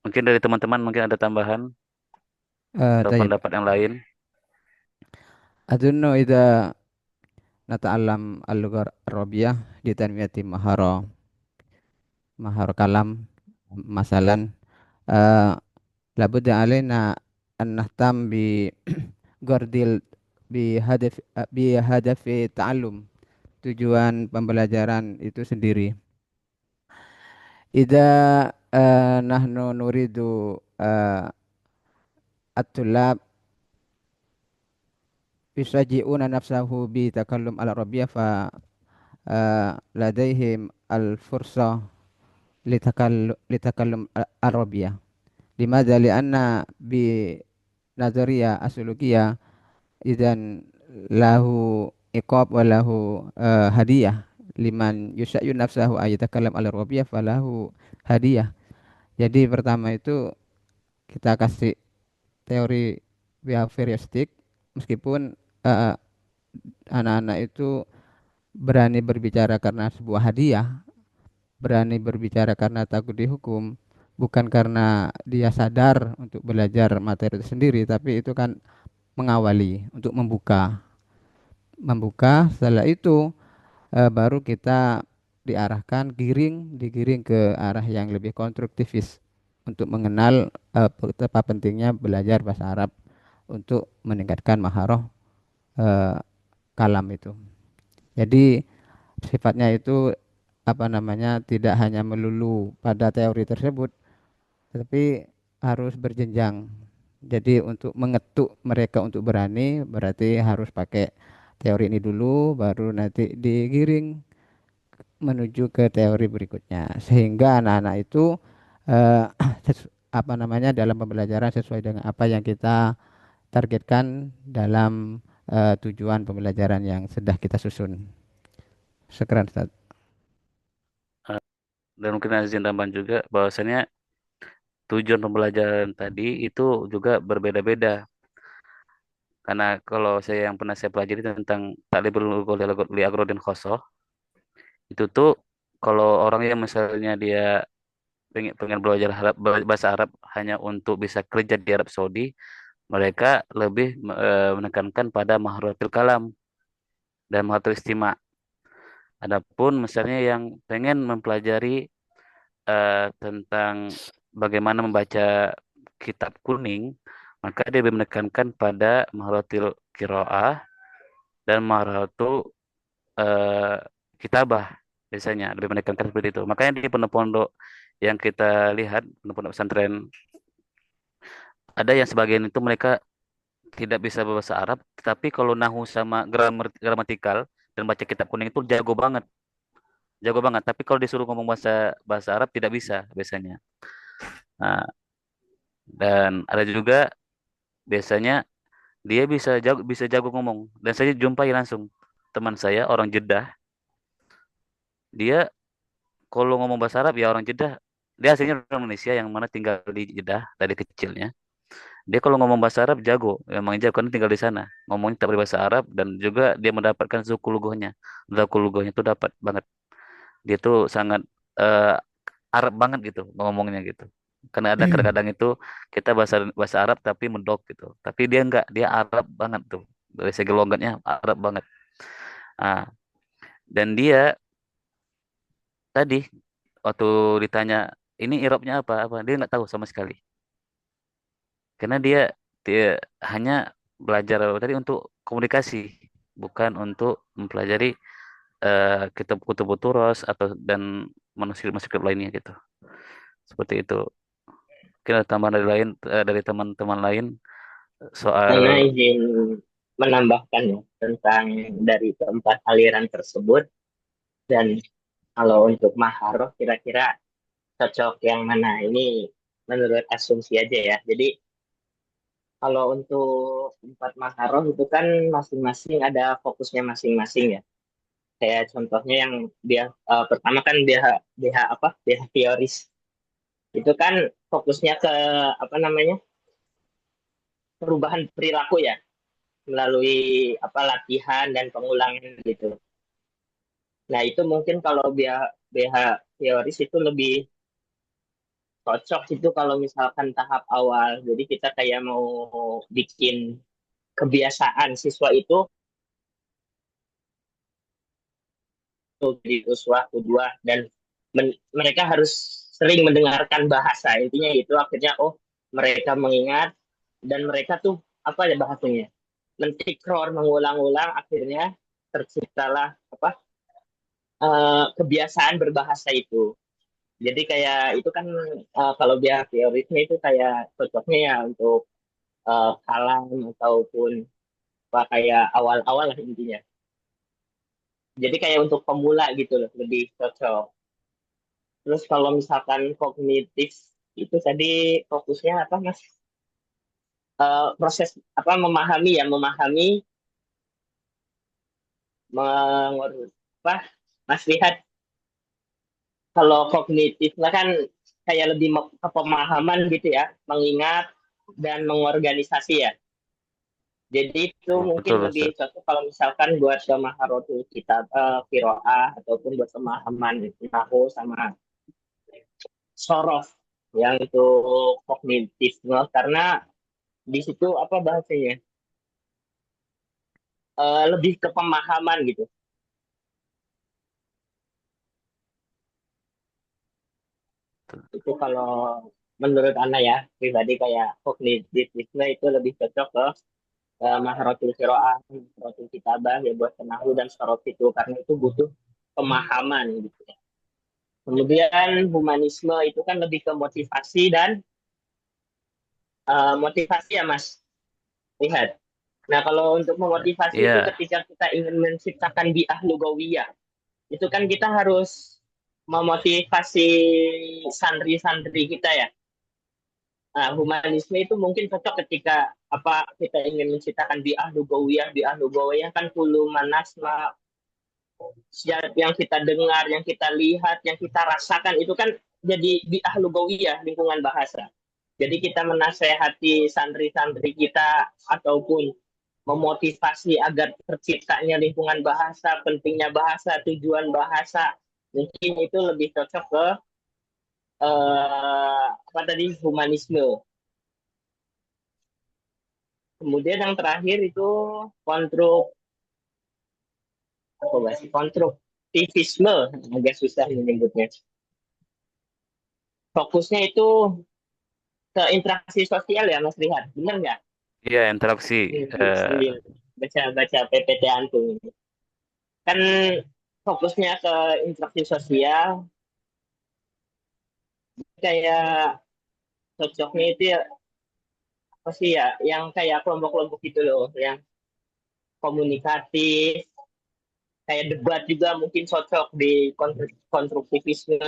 [SPEAKER 8] Mungkin dari teman-teman mungkin ada tambahan atau
[SPEAKER 5] طيب
[SPEAKER 8] pendapat yang lain.
[SPEAKER 5] أظن إذا نتعلم اللغة العربية لتنمية مهارة كلام مثلا آه، لابد علينا أن نهتم بجردل بهدف التعلم tujuan pembelajaran itu sendiri. Ida nahnu nuridu at-tulab yusaji'una nafsahu bi takallum al-arabiyyah fa ladaihim al-fursa litakallum al-arabiyyah. Limadha li'anna bi nazariyah asulukiyah idan lahu iqab wa lahu hadiyah liman yusa'yu nafsahu ayatakallam al-arabiyyah falahu hadiyah. Jadi pertama itu kita kasih teori behavioristik meskipun eh, anak-anak itu berani berbicara karena sebuah hadiah, berani berbicara karena takut dihukum, bukan karena dia sadar untuk belajar materi itu sendiri, tapi itu kan mengawali untuk membuka. Setelah itu baru kita digiring ke arah yang lebih konstruktivis untuk mengenal betapa pentingnya belajar bahasa Arab untuk meningkatkan maharoh eh, kalam itu. Jadi sifatnya itu apa namanya tidak hanya melulu pada teori tersebut, tapi harus berjenjang. Jadi untuk mengetuk mereka untuk berani berarti harus pakai teori ini dulu, baru nanti digiring menuju ke teori berikutnya. Sehingga anak-anak itu eh, apa namanya dalam pembelajaran sesuai dengan apa yang kita targetkan dalam tujuan pembelajaran yang sudah kita susun. Sekian, Ustaz.
[SPEAKER 8] Dan mungkin ada izin tambahan juga bahwasanya tujuan pembelajaran tadi itu juga berbeda-beda. Karena kalau saya yang pernah saya pelajari tentang Ta'libul Lughah li Agrodin Khosoh, itu tuh kalau orang yang misalnya dia pengen belajar bahasa Arab hanya untuk bisa kerja di Arab Saudi, mereka lebih menekankan pada maharatil kalam dan maharatil istima'. Adapun misalnya yang pengen mempelajari tentang bagaimana membaca kitab kuning, maka dia lebih menekankan pada maharatil qiraah dan maharatul eh, kitabah, biasanya lebih menekankan seperti itu. Makanya di pondok-pondok yang kita lihat, pondok pesantren, ada yang sebagian itu mereka tidak bisa bahasa Arab, tapi kalau nahu sama gramatikal dan baca kitab kuning itu jago banget, jago banget. Tapi kalau disuruh ngomong bahasa bahasa Arab tidak bisa biasanya. Nah, dan ada juga biasanya dia bisa jago ngomong. Dan saya jumpai langsung teman saya orang Jeddah, dia kalau ngomong bahasa Arab ya orang Jeddah, dia aslinya orang Indonesia yang mana tinggal di Jeddah dari kecilnya. Dia kalau ngomong bahasa Arab jago, memang jago karena tinggal di sana. Ngomongnya tak berbahasa Arab dan juga dia mendapatkan suku lugohnya. Suku lugohnya itu dapat banget. Dia tuh sangat eh, Arab banget gitu ngomongnya gitu. Karena ada kadang-kadang itu kita bahasa bahasa Arab tapi medok gitu. Tapi dia enggak, dia Arab banget tuh. Dari segi logatnya Arab banget. Ah, dan dia tadi waktu ditanya ini irobnya apa apa dia nggak tahu sama sekali. Karena dia hanya belajar tadi untuk komunikasi, bukan untuk mempelajari kitab-kitab turos atau dan manuskrip-manuskrip lainnya gitu. Seperti itu. Mungkin ada tambahan dari teman-teman lain soal
[SPEAKER 9] Karena izin menambahkan ya tentang dari keempat aliran tersebut, dan kalau untuk maharoh kira-kira cocok yang mana ini menurut asumsi aja ya. Jadi kalau untuk empat maharoh itu kan masing-masing ada fokusnya masing-masing ya. Kayak contohnya yang dia pertama kan dia apa? Dia teoris. Itu kan fokusnya ke apa namanya? Perubahan perilaku ya. melalui apa latihan dan pengulangan gitu. Nah, itu mungkin kalau teoris itu lebih cocok itu kalau misalkan tahap awal. Jadi kita kayak mau bikin kebiasaan siswa itu jadi uswah kedua dan mereka harus sering mendengarkan bahasa. Intinya itu akhirnya mereka mengingat dan mereka tuh apa ya bahasanya? Mentikror mengulang-ulang akhirnya terciptalah apa kebiasaan berbahasa itu. Jadi kayak itu kan kalau dia teorisnya itu kayak cocoknya ya untuk kalam ataupun apa kayak awal-awal lah intinya. Jadi kayak untuk pemula gitu loh, lebih cocok. Terus kalau misalkan kognitif itu tadi fokusnya apa Mas? Proses apa memahami mengur apa Mas lihat kalau kognitif lah kan kayak lebih ke pemahaman gitu ya, mengingat dan mengorganisasi ya. Jadi itu mungkin
[SPEAKER 8] Betul
[SPEAKER 9] lebih
[SPEAKER 8] Ustaz.
[SPEAKER 9] cocok kalau misalkan buat maharotul kitab qiraah ataupun buat pemahaman nahu sama sorof yang itu kognitifnya karena di situ apa bahasanya lebih ke pemahaman gitu. Itu kalau menurut Ana ya pribadi kayak kognitifnya itu lebih cocok ke maharotul qiraah, maharotul kitabah ya buat nahu dan sorof itu karena itu butuh pemahaman gitu ya. Kemudian humanisme itu kan lebih ke motivasi dan motivasi ya Mas. Lihat. Nah kalau untuk memotivasi itu
[SPEAKER 8] Iya,
[SPEAKER 9] ketika kita ingin menciptakan bi'ah lugawiyah, itu kan kita harus memotivasi santri-santri kita ya. Nah, humanisme itu mungkin cocok ketika apa kita ingin menciptakan bi'ah lugawiyah kan kulu manasma yang kita dengar, yang kita lihat, yang kita rasakan itu kan jadi bi'ah lugawiyah lingkungan bahasa. Jadi kita menasehati santri-santri kita ataupun memotivasi agar terciptanya lingkungan bahasa, pentingnya bahasa, tujuan bahasa. Mungkin itu lebih cocok ke apa tadi humanisme. Kemudian yang terakhir itu kontro apa bahasa konstruktivisme agak susah menyebutnya. Fokusnya itu ke interaksi sosial ya Mas Rihat, benar nggak?
[SPEAKER 8] iya interaksi. Eh,
[SPEAKER 9] Baca-baca PPT Antum. Kan fokusnya ke interaksi sosial, kayak cocoknya itu ya apa sih ya, yang kayak kelompok-kelompok gitu loh, yang komunikatif, kayak debat juga mungkin cocok di konstruktivisme.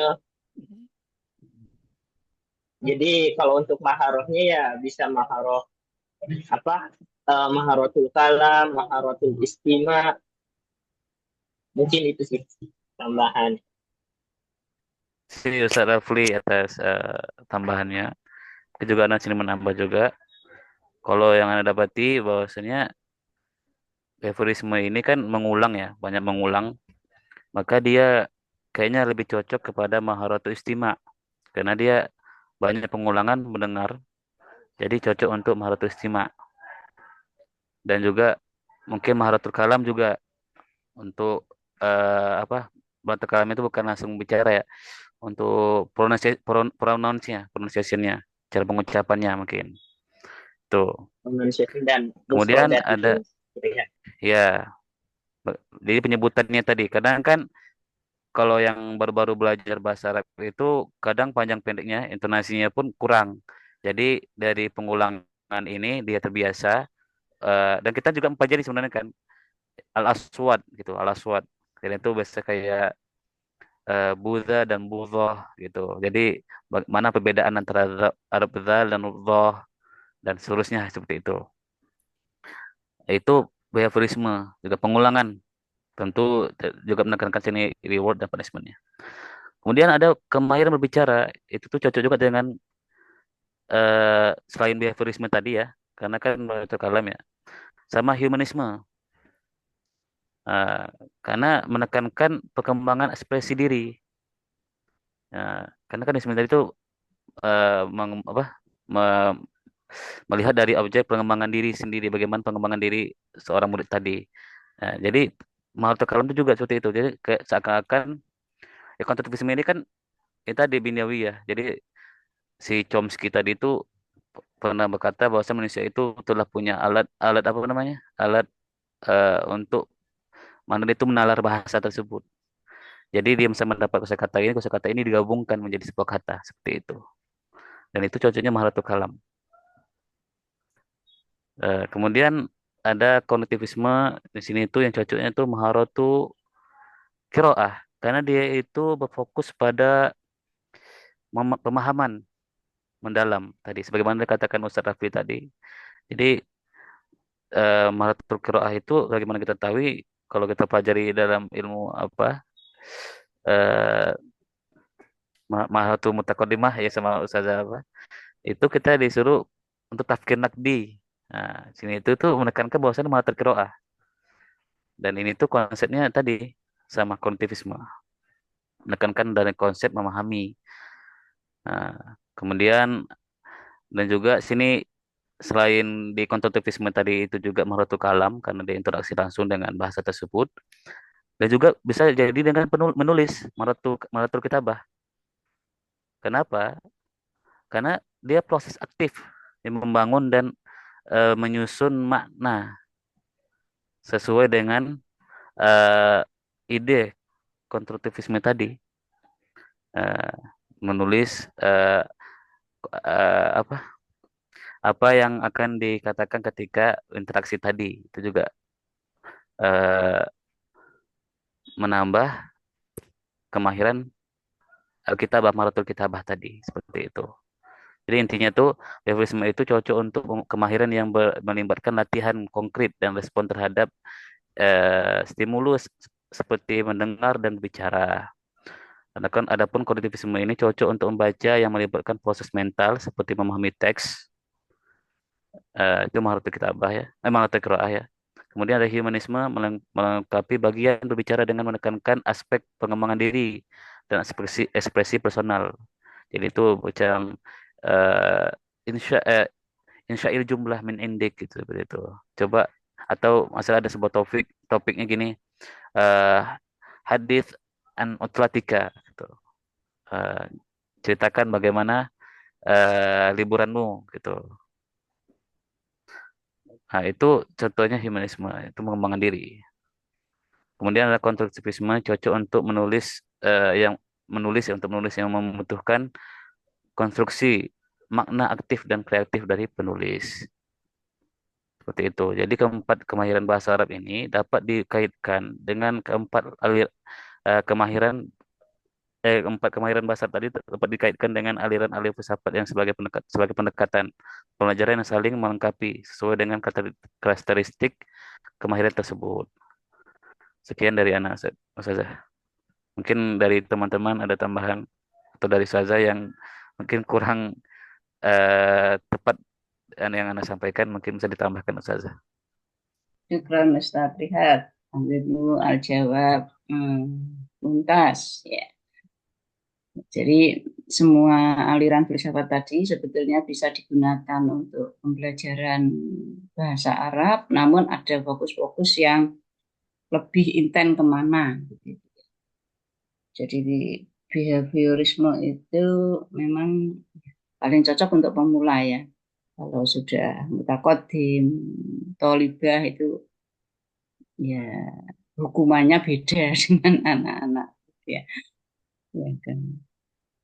[SPEAKER 9] Jadi kalau untuk maharohnya ya bisa maharoh apa maharotul kalam, maharotul istima, mungkin itu sih tambahan.
[SPEAKER 8] si Ustaz Rafli atas tambahannya. Itu juga Anda sini menambah juga. Kalau yang Anda dapati bahwasanya behaviorisme ini kan mengulang ya, banyak mengulang. Maka dia kayaknya lebih cocok kepada Maharatul Istima. Karena dia banyak pengulangan mendengar. Jadi cocok untuk Maharatul Istima. Dan juga mungkin Maharatul Kalam juga untuk apa? Maharatul Kalam itu bukan langsung bicara ya. Untuk pronunciation-nya, cara pengucapannya mungkin. Tuh.
[SPEAKER 9] Pronunciation dan
[SPEAKER 8] Kemudian
[SPEAKER 9] mufradat
[SPEAKER 8] ada
[SPEAKER 9] itu ya.
[SPEAKER 8] ya, jadi penyebutannya tadi. Kadang kan kalau yang baru-baru belajar bahasa Arab itu kadang panjang pendeknya, intonasinya pun kurang. Jadi dari pengulangan ini dia terbiasa dan kita juga mempelajari sebenarnya kan al-aswad gitu, al-aswad. Dan itu biasa kayak Buddha dan Budhoh gitu. Jadi mana perbedaan antara Arab Dhal dan Udhoh dan seterusnya seperti itu. Itu behaviorisme, juga pengulangan. Tentu juga menekankan sini reward dan punishment-nya. Kemudian ada kemahiran berbicara, itu tuh cocok juga dengan selain behaviorisme tadi ya, karena kan itu kalam ya. sama humanisme. Karena menekankan perkembangan ekspresi diri. Karena kan di tadi itu me- melihat dari objek pengembangan diri sendiri, bagaimana pengembangan diri seorang murid tadi. Jadi Mahathir Kalam itu juga seperti itu. Jadi kayak seakan-akan ya konstruktivisme ini kan kita di Biniawi ya. Jadi si Chomsky tadi itu pernah berkata bahwa manusia itu telah punya alat apa namanya? Alat untuk mana itu menalar bahasa tersebut. Jadi dia bisa mendapat kosakata ini digabungkan menjadi sebuah kata seperti itu. Dan itu cocoknya Mahathir Kalam. Kemudian ada kognitivisme di sini itu yang cocoknya itu Maharotu Kiroah karena dia itu berfokus pada pemahaman mendalam tadi sebagaimana dikatakan Ustaz Rafli tadi. Jadi Maharotu Kiroah itu bagaimana kita tahu kalau kita pelajari dalam ilmu apa eh Maharotu Mutakodimah ya sama Ustazah apa itu kita disuruh untuk tafkir nakdi. Nah, sini itu tuh menekankan bahwasanya Maharotu Kiroah. Dan ini tuh konsepnya tadi sama kognitivisme, menekankan dari konsep memahami. Nah, kemudian dan juga sini selain di kognitivisme tadi itu juga Mahathir Kalam karena dia interaksi langsung dengan bahasa tersebut dan juga bisa jadi dengan menulis Mahathir Kitabah. Kenapa? Karena dia proses aktif yang membangun dan menyusun makna sesuai dengan eh, ide konstruktivisme tadi. Eh, menulis apa yang akan dikatakan ketika interaksi tadi itu juga eh, menambah kemahiran Alkitabah Maratul Kitabah tadi seperti itu. Jadi intinya tuh Devoisme itu cocok untuk kemahiran yang melibatkan latihan konkret dan respon terhadap stimulus seperti mendengar dan bicara. Adapun kognitivisme ini cocok untuk membaca yang melibatkan proses mental seperti memahami teks, itu Mahathir Kitabah ya, Mahathir Qiraah ya. Kemudian ada humanisme melengkapi bagian berbicara dengan menekankan aspek pengembangan diri dan ekspresi personal. Jadi itu macam uh, insya insyail jumlah min indik gitu seperti itu. Coba atau masalah ada sebuah topiknya gini, uh, hadis an utlatika gitu. Uh, ceritakan bagaimana liburanmu gitu. Nah, itu contohnya humanisme, itu mengembangkan diri. Kemudian ada konstruktivisme cocok untuk menulis ya, untuk menulis yang membutuhkan konstruksi makna aktif dan kreatif dari penulis. Seperti itu. Jadi keempat kemahiran bahasa Arab ini dapat dikaitkan dengan kemahiran keempat kemahiran bahasa tadi dapat dikaitkan dengan aliran-aliran filsafat yang sebagai pendekatan pembelajaran yang saling melengkapi sesuai dengan karakteristik kemahiran tersebut. Sekian dari anak Ustazah. Mungkin dari teman-teman ada tambahan atau dari Ustazah yang mungkin kurang tepat dan yang Anda sampaikan mungkin bisa ditambahkan Ustazah.
[SPEAKER 1] Syukran Ustaz, lihat ambil dulu al-jawab tuntas ya. Jadi semua aliran filsafat tadi sebetulnya bisa digunakan untuk pembelajaran bahasa Arab, namun ada fokus-fokus yang lebih intens kemana. Jadi di behaviorisme itu memang paling cocok untuk pemula ya. Kalau sudah mutakodim, tolibah itu ya hukumannya beda dengan anak-anak ya. Ya kan.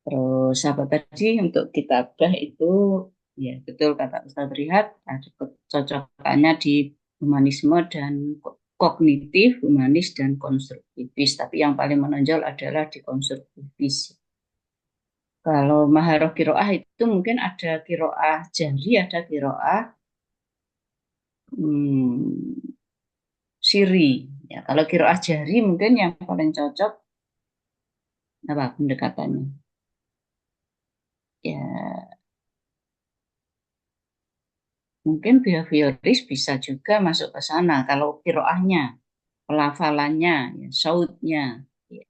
[SPEAKER 1] Terus apa tadi untuk kitabah itu ya betul kata Ustaz Rihat ada kecocokannya di humanisme dan kognitif, humanis dan konstruktivis. Tapi yang paling menonjol adalah di konstruktivis. Kalau maharoh kiroah itu mungkin ada kiroah jahri, ada kiroah siri. Ya, kalau kiroah jahri mungkin yang paling cocok apa pendekatannya? Ya, Mungkin behavioris bisa juga masuk ke sana kalau kiroahnya, pelafalannya, ya, sautnya, ya,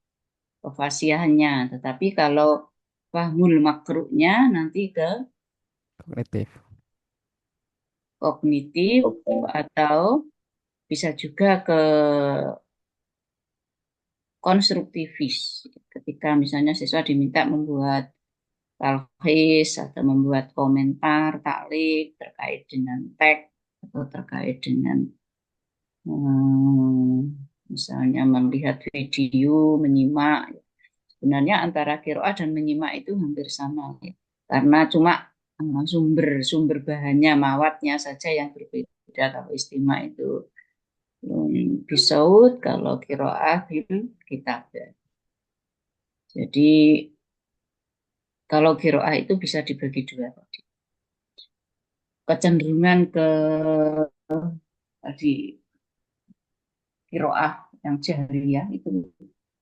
[SPEAKER 1] kefasihannya. Tetapi kalau fahmul makruhnya nanti ke
[SPEAKER 5] Kognitif.
[SPEAKER 1] kognitif
[SPEAKER 9] Oke.
[SPEAKER 1] atau bisa juga ke konstruktivis. Ketika misalnya siswa diminta membuat talhis atau membuat komentar, taklik terkait dengan teks atau terkait dengan misalnya melihat video, menyimak. Sebenarnya antara kiroah dan menyimak itu hampir sama, ya. Karena cuma sumber bahannya, mawatnya saja yang berbeda. Kalau istimewa itu bisaud, kalau kiroah bil kitab. Jadi kalau kiroah itu bisa dibagi dua tadi. Kecenderungan ke tadi kiroah yang jahriyah itu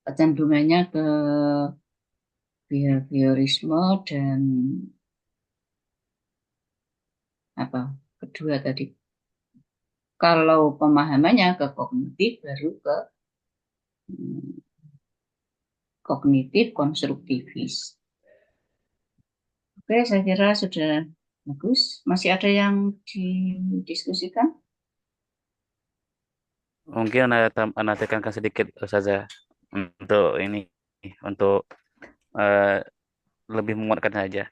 [SPEAKER 1] kecenderungannya ke behaviorisme dan apa kedua tadi. Kalau pemahamannya ke kognitif baru ke kognitif konstruktivis. Oke, saya kira sudah bagus. Masih ada yang didiskusikan?
[SPEAKER 8] Mungkin Anda tekankan sedikit saja untuk ini, untuk eh, lebih menguatkan saja.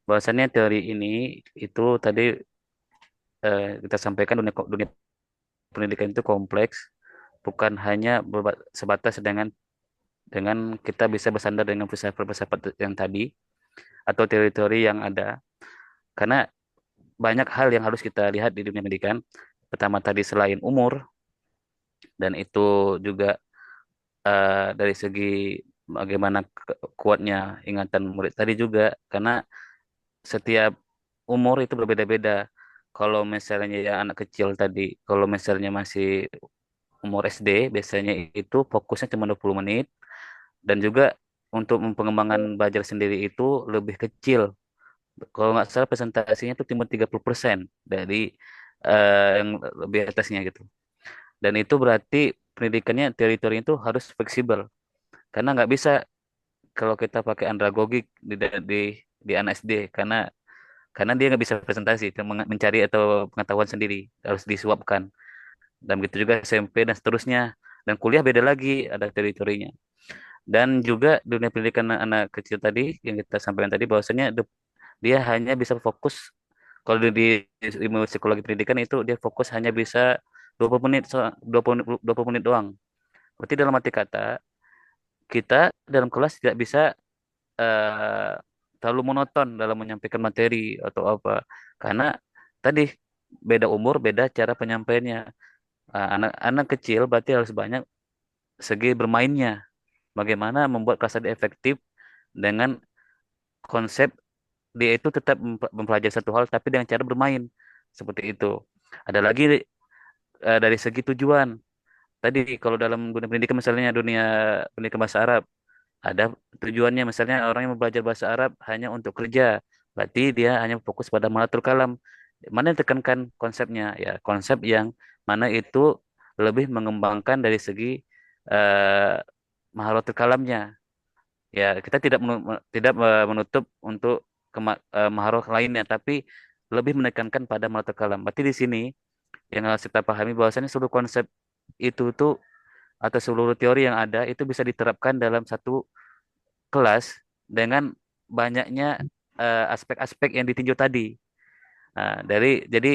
[SPEAKER 8] Bahwasannya teori ini itu tadi kita sampaikan dunia pendidikan itu kompleks, bukan hanya sebatas dengan kita bisa bersandar dengan filsafat-filsafat yang tadi atau teori-teori yang ada. Karena banyak hal yang harus kita lihat di dunia pendidikan. Pertama tadi selain umur, dan itu juga dari segi bagaimana kuatnya ingatan murid tadi juga, karena setiap umur itu berbeda-beda. Kalau misalnya ya anak kecil tadi, kalau misalnya masih umur SD, biasanya itu fokusnya cuma 20 menit, dan juga untuk pengembangan belajar sendiri itu lebih kecil. Kalau nggak salah presentasinya itu cuma 30% dari yang lebih atasnya gitu. Dan itu berarti pendidikannya teori-teori itu harus fleksibel. Karena nggak bisa kalau kita pakai andragogik di anak SD, karena dia nggak bisa presentasi, mencari atau pengetahuan sendiri, harus disuapkan. Dan begitu juga SMP dan seterusnya. Dan kuliah beda lagi, ada teori-teorinya. Dan juga dunia pendidikan anak kecil tadi yang kita sampaikan tadi, bahwasanya dia hanya bisa fokus kalau di ilmu psikologi pendidikan itu dia fokus hanya bisa 20 menit 20 menit doang. Berarti dalam arti kata kita dalam kelas tidak bisa eh, terlalu monoton dalam menyampaikan materi atau apa. Karena tadi beda umur, beda cara penyampaiannya. Anak-anak kecil berarti harus banyak segi bermainnya. Bagaimana membuat kelas tadi efektif dengan konsep dia itu tetap mempelajari satu hal tapi dengan cara bermain seperti itu. Ada lagi dari segi tujuan. Tadi kalau dalam dunia pendidikan misalnya dunia pendidikan bahasa Arab ada tujuannya, misalnya orang yang belajar bahasa Arab hanya untuk kerja, berarti dia hanya fokus pada malatul kalam. Mana yang tekankan konsepnya ya, konsep yang mana itu lebih mengembangkan dari segi eh, maharatul kalamnya. Ya, kita menutup untuk maharah lainnya, tapi lebih menekankan pada maharatul kalam. Berarti di sini yang harus kita pahami bahwasanya seluruh konsep itu tuh atau seluruh teori yang ada itu bisa diterapkan dalam satu kelas dengan banyaknya aspek-aspek yang ditinjau tadi. Jadi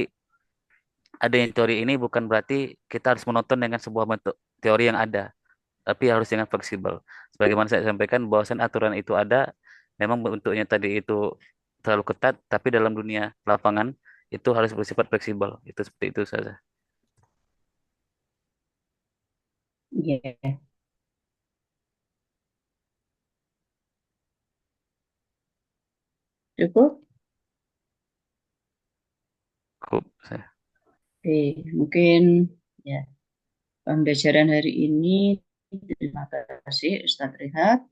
[SPEAKER 8] ada yang teori ini bukan berarti kita harus menonton dengan sebuah bentuk teori yang ada, tapi harus dengan fleksibel. Sebagaimana saya sampaikan bahwasan aturan itu ada, memang bentuknya tadi itu terlalu ketat, tapi dalam dunia lapangan itu harus bersifat fleksibel. Itu seperti itu saja.
[SPEAKER 1] Iya, cukup.
[SPEAKER 8] Cukup saya.
[SPEAKER 1] Oke, mungkin ya pembelajaran hari ini terima kasih Ustadz Rehat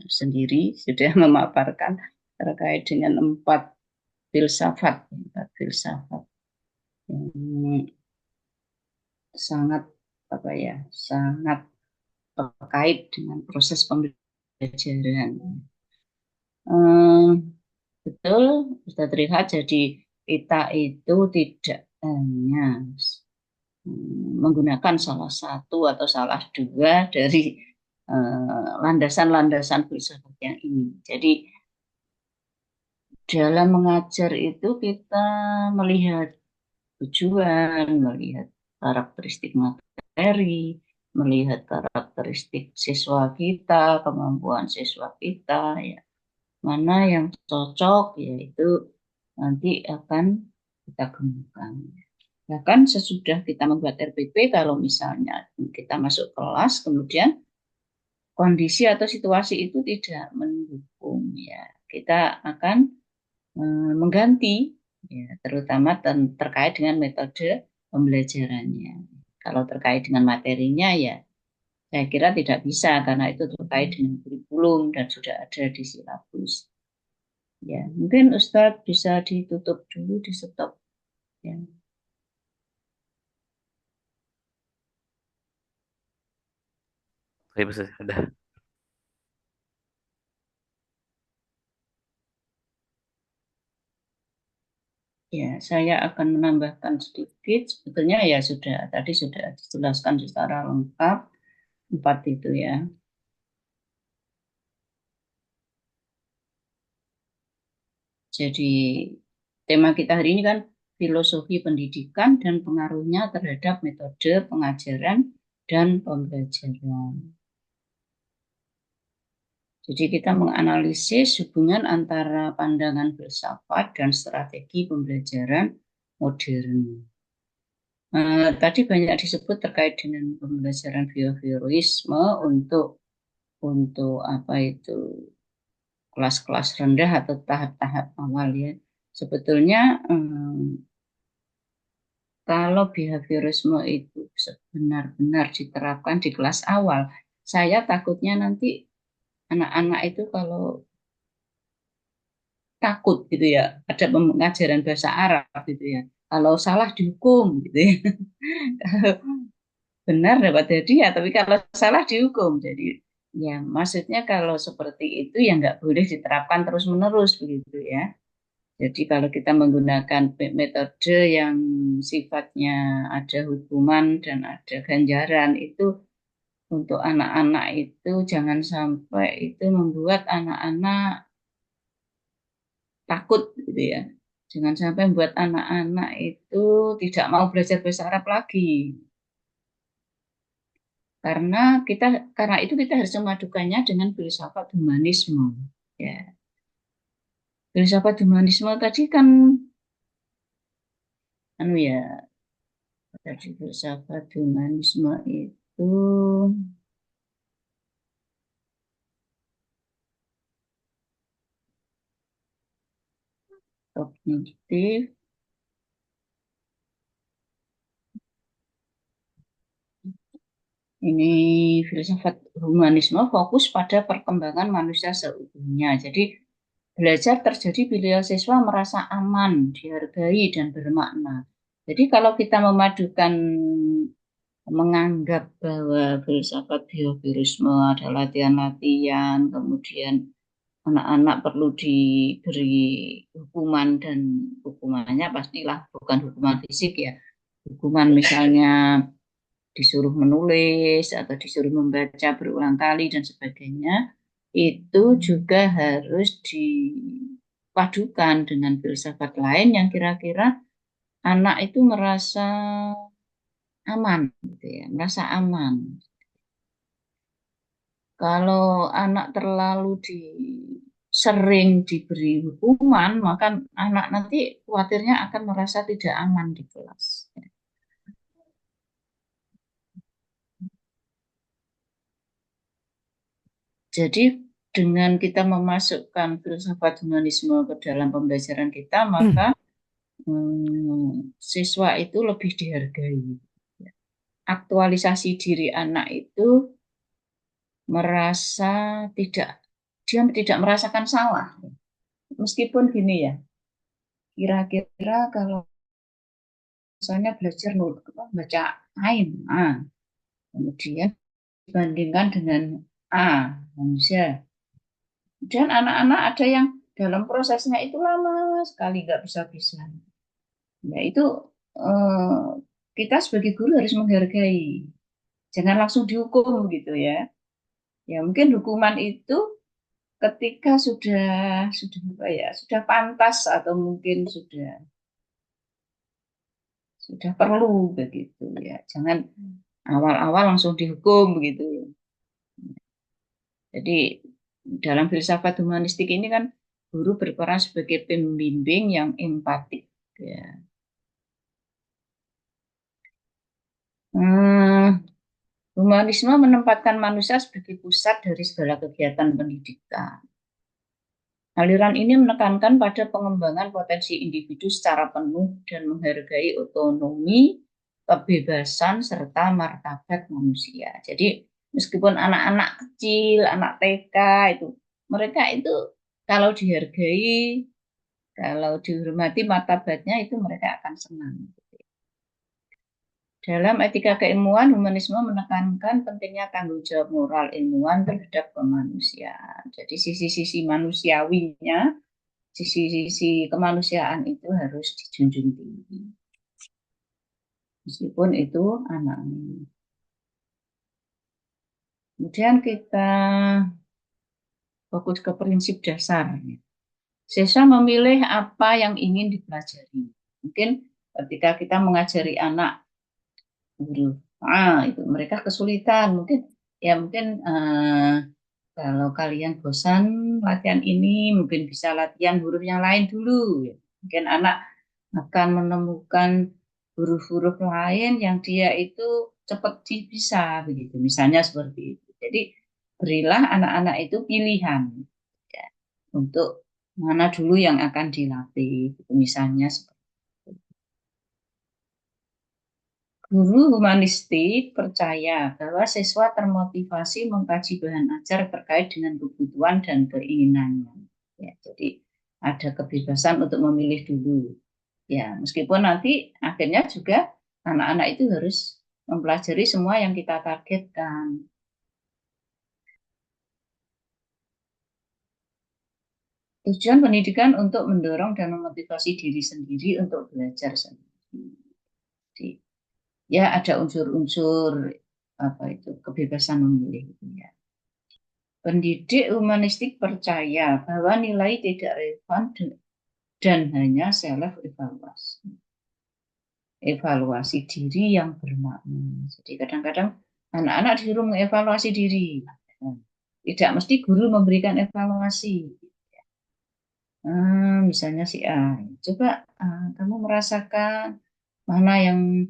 [SPEAKER 1] sendiri sudah memaparkan terkait dengan empat filsafat. yang sangat apa ya, sangat terkait dengan proses pembelajaran. Eh, Betul, Ustaz Riha. Jadi kita itu tidak hanya menggunakan salah satu atau salah dua dari landasan-landasan filsafat yang ini. Jadi dalam mengajar itu kita melihat tujuan, melihat karakteristik materi, melihat karakteristik siswa kita, kemampuan siswa kita, ya. Mana yang cocok, yaitu nanti akan kita gunakan. Bahkan sesudah kita membuat RPP, kalau misalnya kita masuk kelas, kemudian kondisi atau situasi itu tidak mendukung, ya kita akan mengganti, ya, terutama terkait dengan metode pembelajarannya. Kalau terkait dengan materinya, ya saya kira tidak bisa karena itu terkait dengan kurikulum dan sudah ada di silabus. Ya, mungkin Ustadz bisa ditutup dulu, di stop. Ya.
[SPEAKER 8] Baik, Ustaz. Udah.
[SPEAKER 1] Ya, saya akan menambahkan sedikit. Sebetulnya ya tadi sudah dijelaskan secara lengkap 4 itu ya. Jadi tema kita hari ini kan filosofi pendidikan dan pengaruhnya terhadap metode pengajaran dan pembelajaran. Jadi kita menganalisis hubungan antara pandangan filsafat dan strategi pembelajaran modern. Tadi banyak disebut terkait dengan pembelajaran behaviorisme untuk apa itu, kelas-kelas rendah atau tahap-tahap awal, ya. Sebetulnya kalau behaviorisme itu benar-benar diterapkan di kelas awal, saya takutnya nanti anak-anak itu kalau takut gitu ya, ada pengajaran bahasa Arab gitu ya. Kalau salah dihukum gitu ya. Kalau benar dapat hadiah, tapi kalau salah dihukum. Jadi ya maksudnya kalau seperti itu ya nggak boleh diterapkan terus-menerus begitu ya. Jadi kalau kita menggunakan metode yang sifatnya ada hukuman dan ada ganjaran, itu untuk anak-anak itu jangan sampai itu membuat anak-anak takut gitu ya. Jangan sampai membuat anak-anak itu tidak mau belajar bahasa Arab lagi. Karena itu kita harus memadukannya dengan filsafat humanisme. Ya. Filsafat humanisme tadi kan ya, tadi filsafat humanisme itu kognitif, ini filsafat humanisme fokus pada perkembangan manusia seutuhnya. Jadi belajar terjadi bila siswa merasa aman, dihargai, dan bermakna. Jadi kalau kita menganggap bahwa filsafat behaviorisme ada latihan-latihan, kemudian anak-anak perlu diberi hukuman, dan hukumannya pastilah bukan hukuman fisik ya. Hukuman misalnya disuruh menulis atau disuruh membaca berulang kali dan sebagainya, itu juga harus dipadukan dengan filsafat lain yang kira-kira anak itu merasa aman, gitu ya, merasa aman. Kalau anak terlalu sering diberi hukuman, maka anak nanti khawatirnya akan merasa tidak aman di kelas. Jadi dengan kita memasukkan filsafat humanisme ke dalam pembelajaran kita, maka siswa itu lebih dihargai. Aktualisasi diri anak itu dia tidak merasakan salah. Meskipun gini ya, kira-kira kalau misalnya belajar baca ain, kemudian dibandingkan dengan manusia. Kemudian anak-anak ada yang dalam prosesnya itu lama sekali nggak bisa-bisa. Ya itu kita sebagai guru harus menghargai, jangan langsung dihukum gitu ya. Ya mungkin hukuman itu ketika sudah apa ya, sudah pantas atau mungkin sudah perlu begitu ya. Jangan awal-awal langsung dihukum begitu. Jadi dalam filsafat humanistik ini kan guru berperan sebagai pembimbing yang empatik ya. Humanisme menempatkan manusia sebagai pusat dari segala kegiatan pendidikan. Aliran ini menekankan pada pengembangan potensi individu secara penuh dan menghargai otonomi, kebebasan, serta martabat manusia. Jadi meskipun anak-anak kecil, anak TK itu, mereka itu kalau dihargai, kalau dihormati martabatnya itu mereka akan senang. Dalam etika keilmuan, humanisme menekankan pentingnya tanggung jawab moral ilmuwan terhadap kemanusiaan. Jadi sisi-sisi manusiawinya, sisi-sisi kemanusiaan itu harus dijunjung tinggi. Meskipun itu anak-anak. Kemudian kita fokus ke prinsip dasar. Siswa memilih apa yang ingin dipelajari. Mungkin ketika kita mengajari anak huruf itu mereka kesulitan mungkin kalau kalian bosan latihan ini mungkin bisa latihan huruf yang lain dulu ya. Mungkin anak akan menemukan huruf-huruf lain yang dia itu cepat bisa begitu misalnya seperti itu. Jadi berilah anak-anak itu pilihan ya, untuk mana dulu yang akan dilatih gitu, misalnya seperti guru humanistik percaya bahwa siswa termotivasi mengkaji bahan ajar terkait dengan kebutuhan dan keinginannya. Ya, jadi ada kebebasan untuk memilih dulu. Ya, meskipun nanti akhirnya juga anak-anak itu harus mempelajari semua yang kita targetkan. Tujuan pendidikan untuk mendorong dan memotivasi diri sendiri untuk belajar sendiri. Jadi, ya ada unsur-unsur kebebasan memilih ya. Pendidik humanistik percaya bahwa nilai tidak relevan dan hanya self evaluasi. Evaluasi diri yang bermakna. Jadi kadang-kadang anak-anak disuruh mengevaluasi diri. Tidak mesti guru memberikan evaluasi. Misalnya si A, coba kamu merasakan mana yang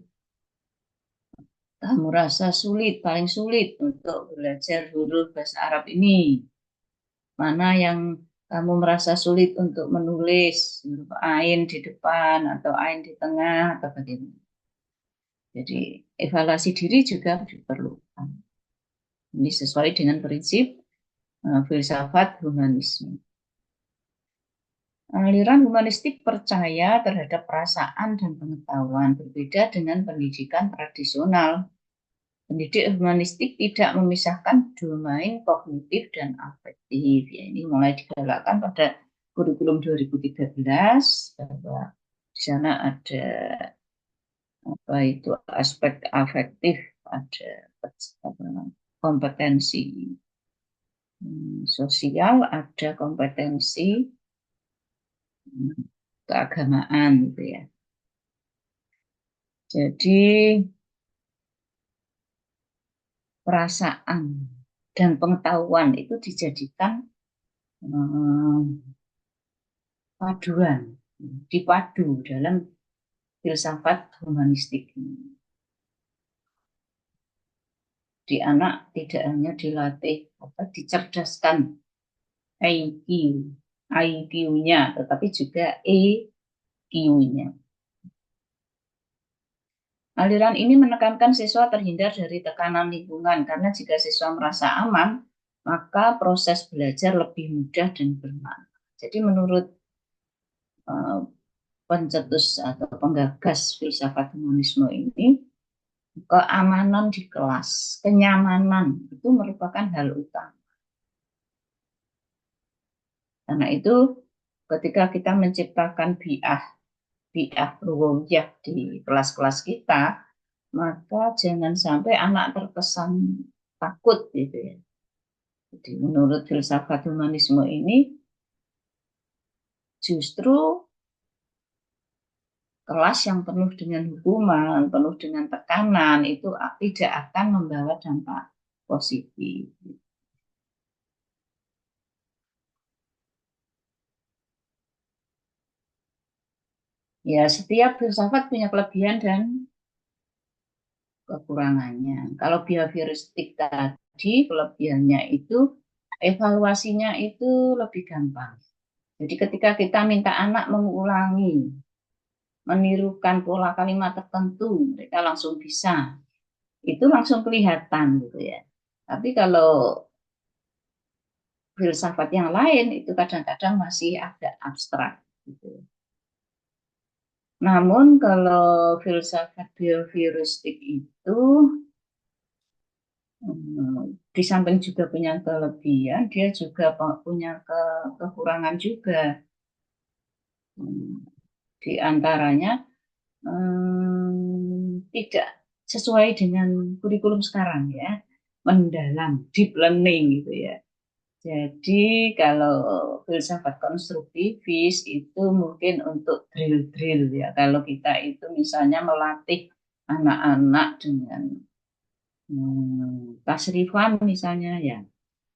[SPEAKER 1] kamu rasa paling sulit untuk belajar huruf bahasa Arab ini? Mana yang kamu merasa sulit untuk menulis huruf ain di depan atau ain di tengah atau bagaimana? Jadi evaluasi diri juga diperlukan. Ini sesuai dengan prinsip filsafat humanisme. Aliran humanistik percaya terhadap perasaan dan pengetahuan, berbeda dengan pendidikan tradisional. Pendidik humanistik tidak memisahkan domain kognitif dan afektif. Ya, ini mulai digalakkan pada kurikulum 2013 bahwa di sana ada aspek afektif, ada kompetensi sosial, ada kompetensi keagamaan gitu ya. Jadi perasaan dan pengetahuan itu dijadikan paduan, dipadu dalam filsafat humanistik ini. Di anak tidak hanya dilatih dicerdaskan IQ-nya, tetapi juga EQ-nya. Aliran ini menekankan siswa terhindar dari tekanan lingkungan karena jika siswa merasa aman, maka proses belajar lebih mudah dan bermakna. Jadi menurut pencetus atau penggagas filsafat humanisme ini, keamanan di kelas, kenyamanan itu merupakan hal utama. Karena itu ketika kita menciptakan bi'ah ruwiyah di kelas-kelas kita, maka jangan sampai anak terkesan takut gitu ya. Jadi menurut filsafat humanisme ini justru kelas yang penuh dengan hukuman, penuh dengan tekanan itu tidak akan membawa dampak positif. Ya, setiap filsafat punya kelebihan dan kekurangannya. Kalau behavioristik tadi, kelebihannya itu evaluasinya itu lebih gampang. Jadi ketika kita minta anak mengulangi, menirukan pola kalimat tertentu, mereka langsung bisa. Itu langsung kelihatan gitu ya. Tapi kalau filsafat yang lain itu kadang-kadang masih agak abstrak gitu. Namun kalau filsafat behavioristik itu di samping juga punya kelebihan, dia juga punya kekurangan juga. Di antaranya tidak sesuai dengan kurikulum sekarang ya, mendalam, deep learning gitu ya. Jadi kalau filsafat konstruktivis itu mungkin untuk drill-drill ya. Kalau kita itu misalnya melatih anak-anak dengan tasrifan misalnya ya,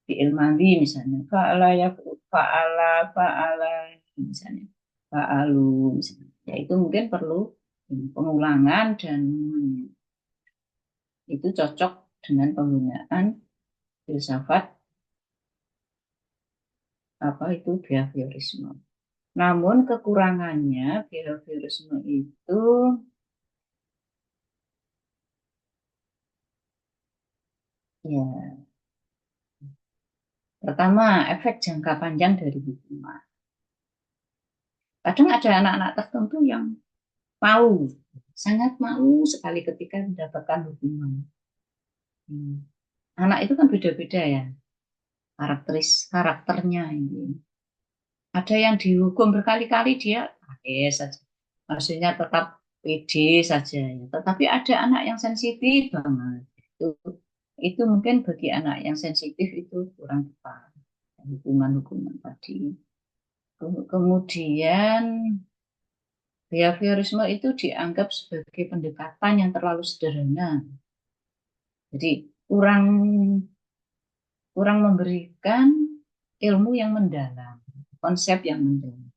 [SPEAKER 1] fi'il madhi misalnya, fa'ala ya fa'ala misalnya, fa'alu misalnya. Ya itu mungkin perlu pengulangan dan itu cocok dengan penggunaan filsafat apa itu behaviorisme. Namun kekurangannya behaviorisme itu ya pertama efek jangka panjang dari hukuman. Kadang ada anak-anak tertentu yang mau, sangat mau sekali ketika mendapatkan hukuman. Anak itu kan beda-beda ya karakternya ini. Ada yang dihukum berkali-kali dia saja, maksudnya tetap pede saja ya. Tetapi ada anak yang sensitif banget. Itu mungkin bagi anak yang sensitif itu kurang tepat hukuman-hukuman tadi. Kemudian behaviorisme itu dianggap sebagai pendekatan yang terlalu sederhana. Jadi kurang memberikan ilmu yang mendalam, konsep yang mendalam.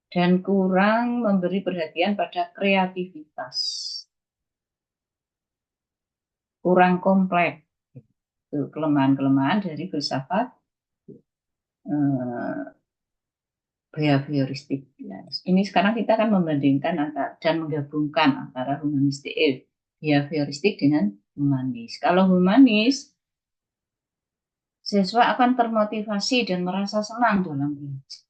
[SPEAKER 1] Dan kurang memberi perhatian pada kreativitas. Kurang kompleks. Itu kelemahan-kelemahan dari filsafat behavioristik. Ya. Ini sekarang kita akan membandingkan dan menggabungkan antara behavioristik dengan humanis. Kalau humanis, siswa akan termotivasi dan merasa senang dalam belajar.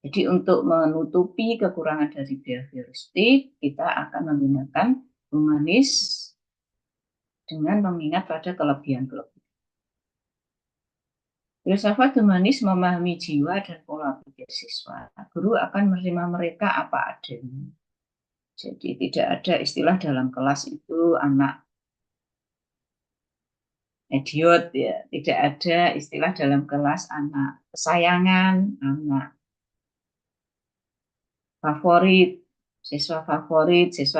[SPEAKER 1] Jadi untuk menutupi kekurangan dari behavioristik, kita akan menggunakan humanis dengan mengingat pada kelebihan-kelebihan. Filsafat humanis memahami jiwa dan pola pikir siswa. Guru akan menerima mereka apa adanya. Jadi tidak ada istilah dalam kelas itu anak idiot ya. Tidak ada istilah dalam kelas anak kesayangan, anak favorit, siswa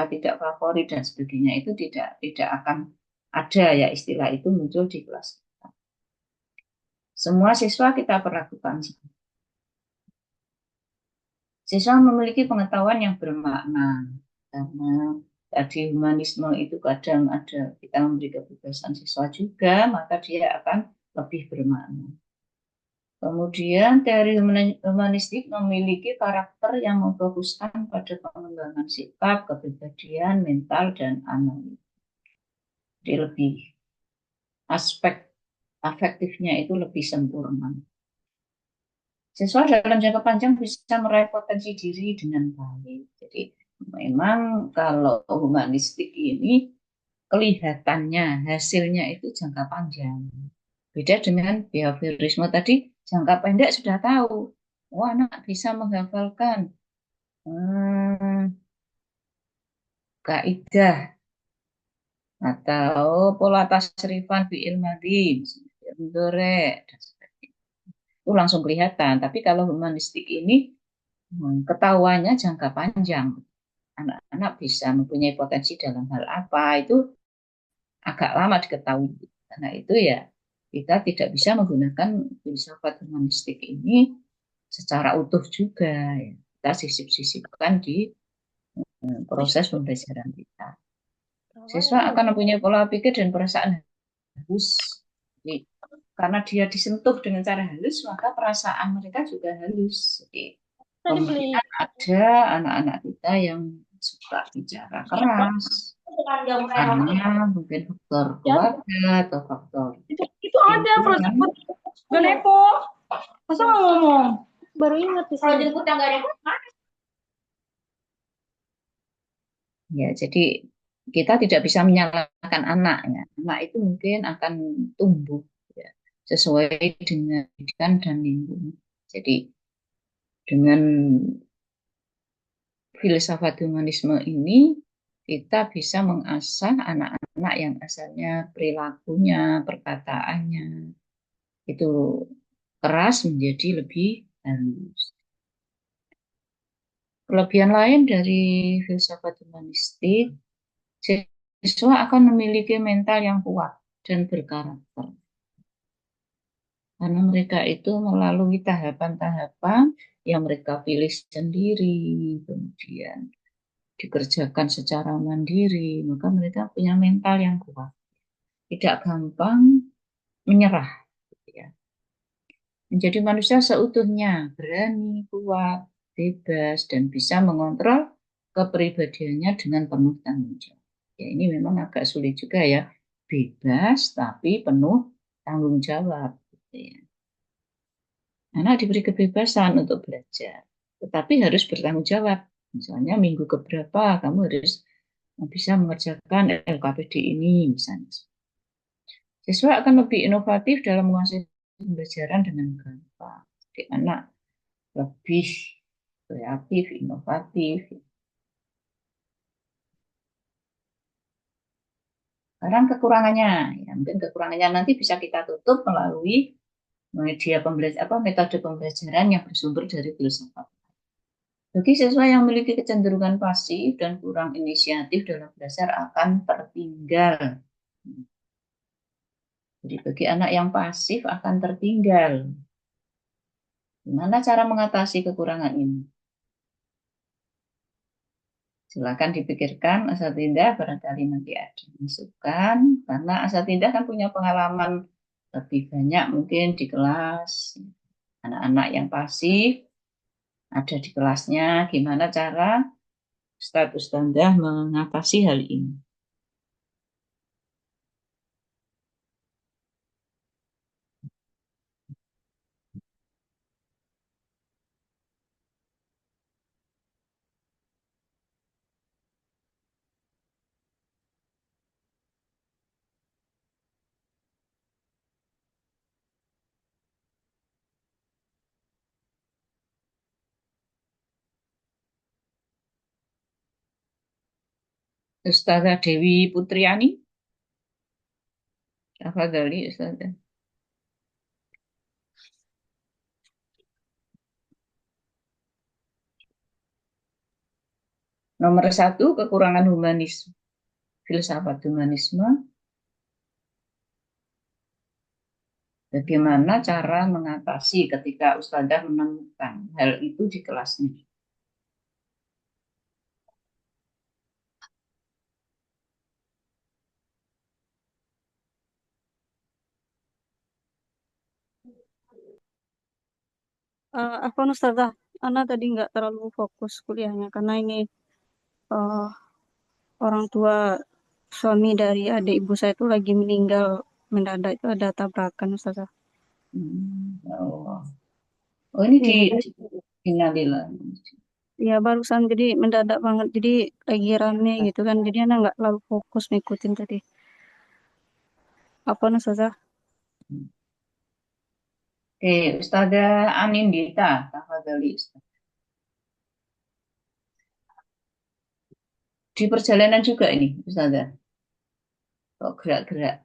[SPEAKER 1] tidak favorit dan sebagainya itu tidak akan ada ya istilah itu muncul di kelas kita. Semua siswa kita perlakukan. Siswa memiliki pengetahuan yang bermakna karena tadi humanisme itu kadang ada kita memberi kebebasan siswa juga, maka dia akan lebih bermakna. Kemudian teori humanistik memiliki karakter yang memfokuskan pada pengembangan sikap, kepribadian, mental, dan analitik. Jadi lebih aspek afektifnya itu lebih sempurna. siswa dalam jangka panjang bisa meraih potensi diri dengan baik. Jadi memang kalau humanistik ini kelihatannya hasilnya itu jangka panjang. Beda dengan behaviorisme tadi, jangka pendek sudah tahu. Oh, anak bisa menghafalkan kaidah atau pola tasrifan fi'il madhi, misalnya fi'il mudhari' dan sebagainya. Itu langsung kelihatan. Tapi kalau humanistik ini ketahuannya jangka panjang. Anak-anak bisa mempunyai potensi dalam hal apa itu agak lama diketahui. Karena itu ya kita tidak bisa menggunakan filsafat humanistik ini secara utuh juga. Ya. Kita sisip-sisipkan di proses pembelajaran kita. Siswa akan mempunyai pola pikir dan perasaan halus. Jadi, karena dia disentuh dengan cara halus, maka perasaan mereka juga halus. Jadi, kemungkinan ada anak-anak kita yang suka bicara keras, karena mungkin faktor keluarga atau faktor
[SPEAKER 4] Itu ada project put gak nepo. Masa nggak ngomong? Baru ingat sih. Project put yang gak nepo mana?
[SPEAKER 1] ya. Jadi kita tidak bisa menyalahkan anaknya. Anak itu mungkin akan tumbuh ya, sesuai dengan pendidikan dan lingkungan. Jadi dengan filsafat humanisme ini kita bisa mengasah anak-anak yang asalnya perilakunya, perkataannya itu keras menjadi lebih halus. Kelebihan lain dari filsafat humanistik, siswa akan memiliki mental yang kuat dan berkarakter. Karena mereka itu melalui tahapan-tahapan yang mereka pilih sendiri, kemudian dikerjakan secara mandiri, maka mereka punya mental yang kuat. Tidak gampang menyerah. Ya. Menjadi manusia seutuhnya, berani, kuat, bebas, dan bisa mengontrol kepribadiannya dengan penuh tanggung jawab. Ya, ini memang agak sulit juga ya. Bebas, tapi penuh tanggung jawab. Gitu ya. Anak diberi kebebasan untuk belajar, tetapi harus bertanggung jawab. Misalnya minggu keberapa kamu harus bisa mengerjakan LKPD ini misalnya. Siswa akan lebih inovatif dalam menguasai pembelajaran dengan gampang. Jadi anak lebih kreatif, inovatif. Sekarang kekurangannya, ya mungkin kekurangannya nanti bisa kita tutup melalui media pembelajaran, metode pembelajaran yang bersumber dari filsafat. Bagi siswa yang memiliki kecenderungan pasif dan kurang inisiatif dalam belajar akan tertinggal. Jadi bagi anak yang pasif akan tertinggal. Gimana cara mengatasi kekurangan ini? Silakan dipikirkan asatidzah, barangkali nanti ada masukan, karena asatidzah kan punya pengalaman lebih banyak mungkin di kelas. Anak-anak yang pasif ada di kelasnya, gimana cara Ustadz mengatasi hal ini? Ustazah Dewi Putriani, tafadhali Ustazah. Nomor 1, kekurangan humanisme, filsafat humanisme. Bagaimana cara mengatasi ketika Ustazah menemukan hal itu di kelasnya?
[SPEAKER 4] Apa Ustazah? Ana tadi nggak terlalu fokus kuliahnya karena ini eh, orang tua suami dari adik ibu saya itu lagi meninggal mendadak, itu ada tabrakan Ustazah.
[SPEAKER 1] Oh. Oh, ini
[SPEAKER 4] Iya, jadi
[SPEAKER 1] Innalillah.
[SPEAKER 4] ya barusan jadi mendadak banget. Jadi lagi rame gitu kan. Jadi anak nggak terlalu fokus ngikutin tadi. Apa nih Ustazah?
[SPEAKER 1] Oke, Ustazah Anindita, tafadhali Ustaz. Di perjalanan juga ini, Ustazah. Kok gerak-gerak?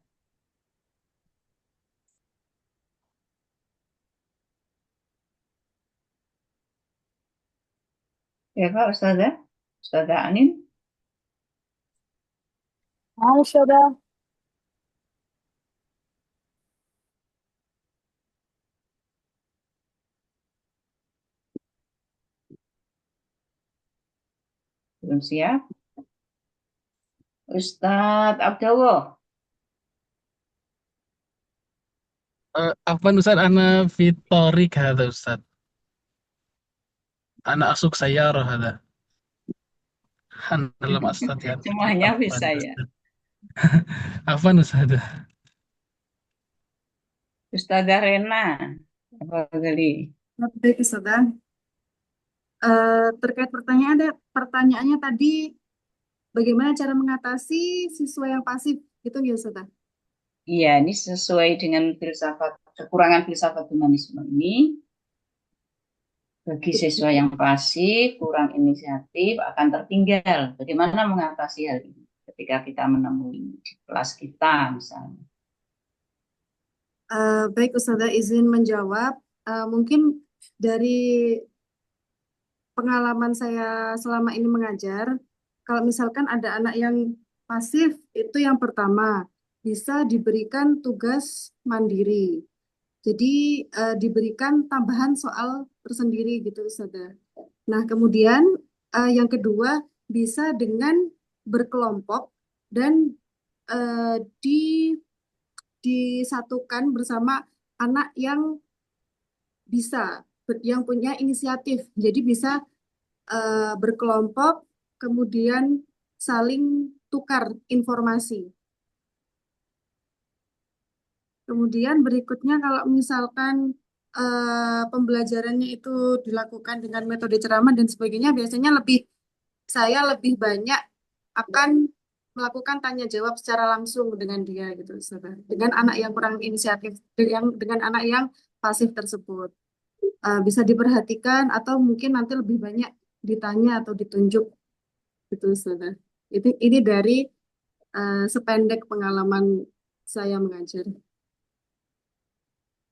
[SPEAKER 1] Ya, Pak, Ustazah? Ustazah Anin?
[SPEAKER 10] Hai, Syada.
[SPEAKER 1] Belum siap? Ustadz Abdullah.
[SPEAKER 11] عفوا أستاذ أنا في الطريق هذا أستاذ أنا أسوق سيارة هذا أنا لم أستطيع أن أجيب
[SPEAKER 1] Semuanya
[SPEAKER 11] عفوا
[SPEAKER 1] bisa ya.
[SPEAKER 11] أستاذ عفوا أستاذ
[SPEAKER 1] Ustazah Rena. Tafadhali.
[SPEAKER 10] Baik, Ustazah. Terkait pertanyaannya tadi, bagaimana cara mengatasi siswa yang pasif? Gitu ya, Ustazah?
[SPEAKER 1] Iya, ini sesuai dengan kekurangan filsafat humanisme ini. Bagi siswa yang pasif, kurang inisiatif, akan tertinggal. Bagaimana mengatasi hal ini ketika kita menemui di kelas kita misalnya?
[SPEAKER 10] Baik, Ustazah, izin menjawab. Mungkin dari pengalaman saya selama ini mengajar, kalau misalkan ada anak yang pasif, itu yang pertama, bisa diberikan tugas mandiri. Jadi diberikan tambahan soal tersendiri gitu, Ustazah. Nah, kemudian yang kedua, bisa dengan berkelompok dan eh, di, disatukan bersama anak yang bisa, yang punya inisiatif. Jadi bisa berkelompok, kemudian saling tukar informasi. Kemudian berikutnya kalau misalkan pembelajarannya itu dilakukan dengan metode ceramah dan sebagainya, biasanya saya lebih banyak akan melakukan tanya jawab secara langsung dengan dia gitu, Ustazah. Dengan anak yang kurang inisiatif, dengan anak yang pasif tersebut. Bisa diperhatikan atau mungkin nanti lebih banyak ditanya atau ditunjuk gitu, Ustazah. Ini dari sependek pengalaman saya mengajar.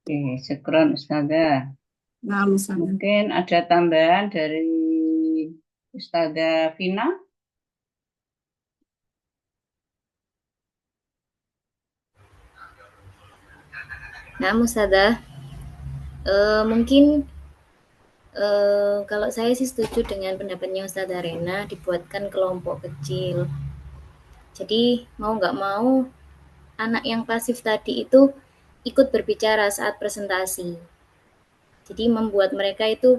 [SPEAKER 1] Oke, syukron Ustazah.
[SPEAKER 10] Nah, misalnya.
[SPEAKER 1] Mungkin ada tambahan dari Ustazah Vina?
[SPEAKER 12] Nah, Ustazah, mungkin kalau saya sih setuju dengan pendapatnya Ustazah Rena, dibuatkan kelompok kecil. Jadi mau nggak mau anak yang pasif tadi itu ikut berbicara saat presentasi. Jadi membuat mereka itu,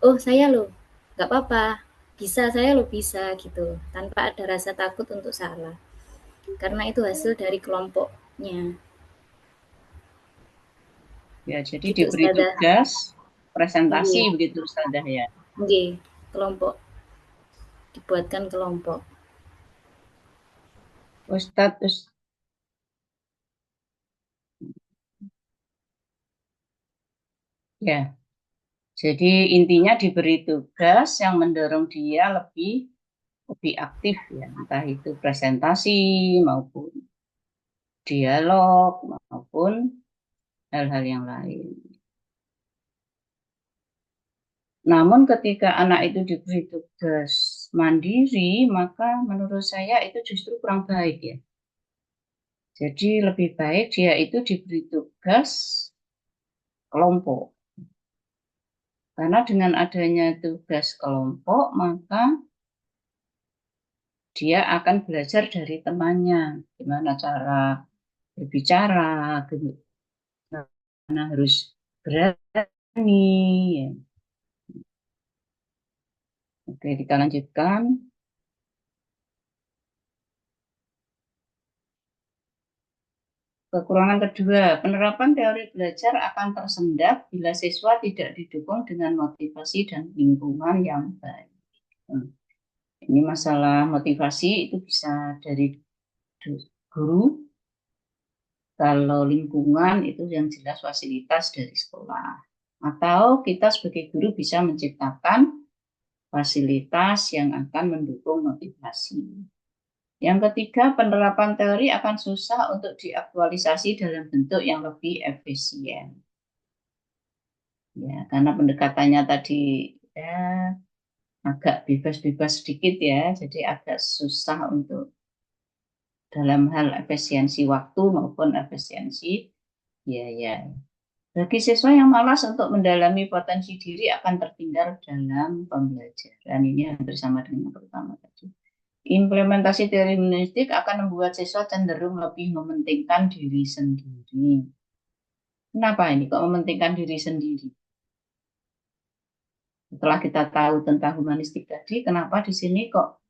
[SPEAKER 12] oh saya loh, nggak apa-apa, bisa saya loh bisa gitu, tanpa ada rasa takut untuk salah. Karena itu hasil dari kelompoknya.
[SPEAKER 1] Ya, jadi
[SPEAKER 12] Gitu,
[SPEAKER 1] diberi
[SPEAKER 12] Ustazah.
[SPEAKER 1] tugas presentasi
[SPEAKER 12] Iya.
[SPEAKER 1] begitu Ustazah ya.
[SPEAKER 12] Oke, kelompok. Dibuatkan kelompok.
[SPEAKER 1] Ustadz, ya. Jadi intinya diberi tugas yang mendorong dia lebih aktif ya, entah itu presentasi maupun dialog maupun hal-hal yang lain. Namun ketika anak itu diberi tugas mandiri, maka menurut saya itu justru kurang baik ya. Jadi lebih baik dia itu diberi tugas kelompok. Karena dengan adanya tugas kelompok, maka dia akan belajar dari temannya, gimana cara berbicara, gimana harus berani. Ya. Oke, kita lanjutkan. Kekurangan kedua, penerapan teori belajar akan tersendat bila siswa tidak didukung dengan motivasi dan lingkungan yang baik. Ini masalah motivasi itu bisa dari guru, kalau lingkungan itu yang jelas fasilitas dari sekolah. Atau kita sebagai guru bisa menciptakan fasilitas yang akan mendukung motivasi. Yang ketiga, penerapan teori akan susah untuk diaktualisasi dalam bentuk yang lebih efisien. Ya, karena pendekatannya tadi ya, agak bebas-bebas sedikit ya, jadi agak susah untuk dalam hal efisiensi waktu maupun efisiensi biaya. Bagi siswa yang malas untuk mendalami potensi diri akan tertinggal dalam pembelajaran. Ini hampir sama dengan yang pertama tadi. Implementasi teori humanistik akan membuat siswa cenderung lebih mementingkan diri sendiri. Kenapa ini kok mementingkan diri sendiri? Setelah kita tahu tentang humanistik tadi, kenapa di sini kok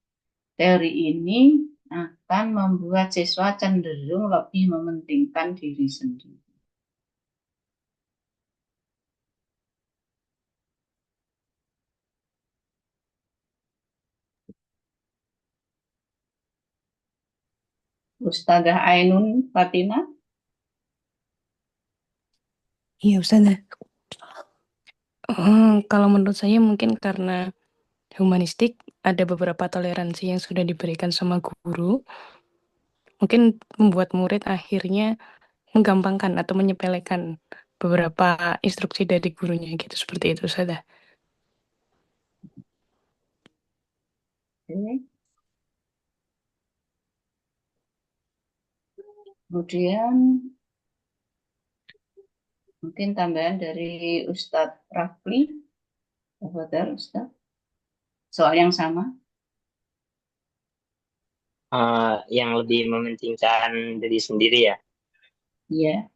[SPEAKER 1] teori ini akan membuat siswa cenderung lebih mementingkan diri sendiri? Ustazah Ainun Fatima.
[SPEAKER 13] Iya, Ustazah. Kalau menurut saya mungkin karena humanistik ada beberapa toleransi yang sudah diberikan sama guru, mungkin membuat murid akhirnya menggampangkan atau menyepelekan beberapa instruksi dari gurunya gitu, seperti itu, Ustazah.
[SPEAKER 1] Kemudian mungkin tambahan dari Ustadz Rafli, Ustadz, soal yang sama.
[SPEAKER 9] Yang lebih mementingkan diri sendiri ya.
[SPEAKER 1] Iya.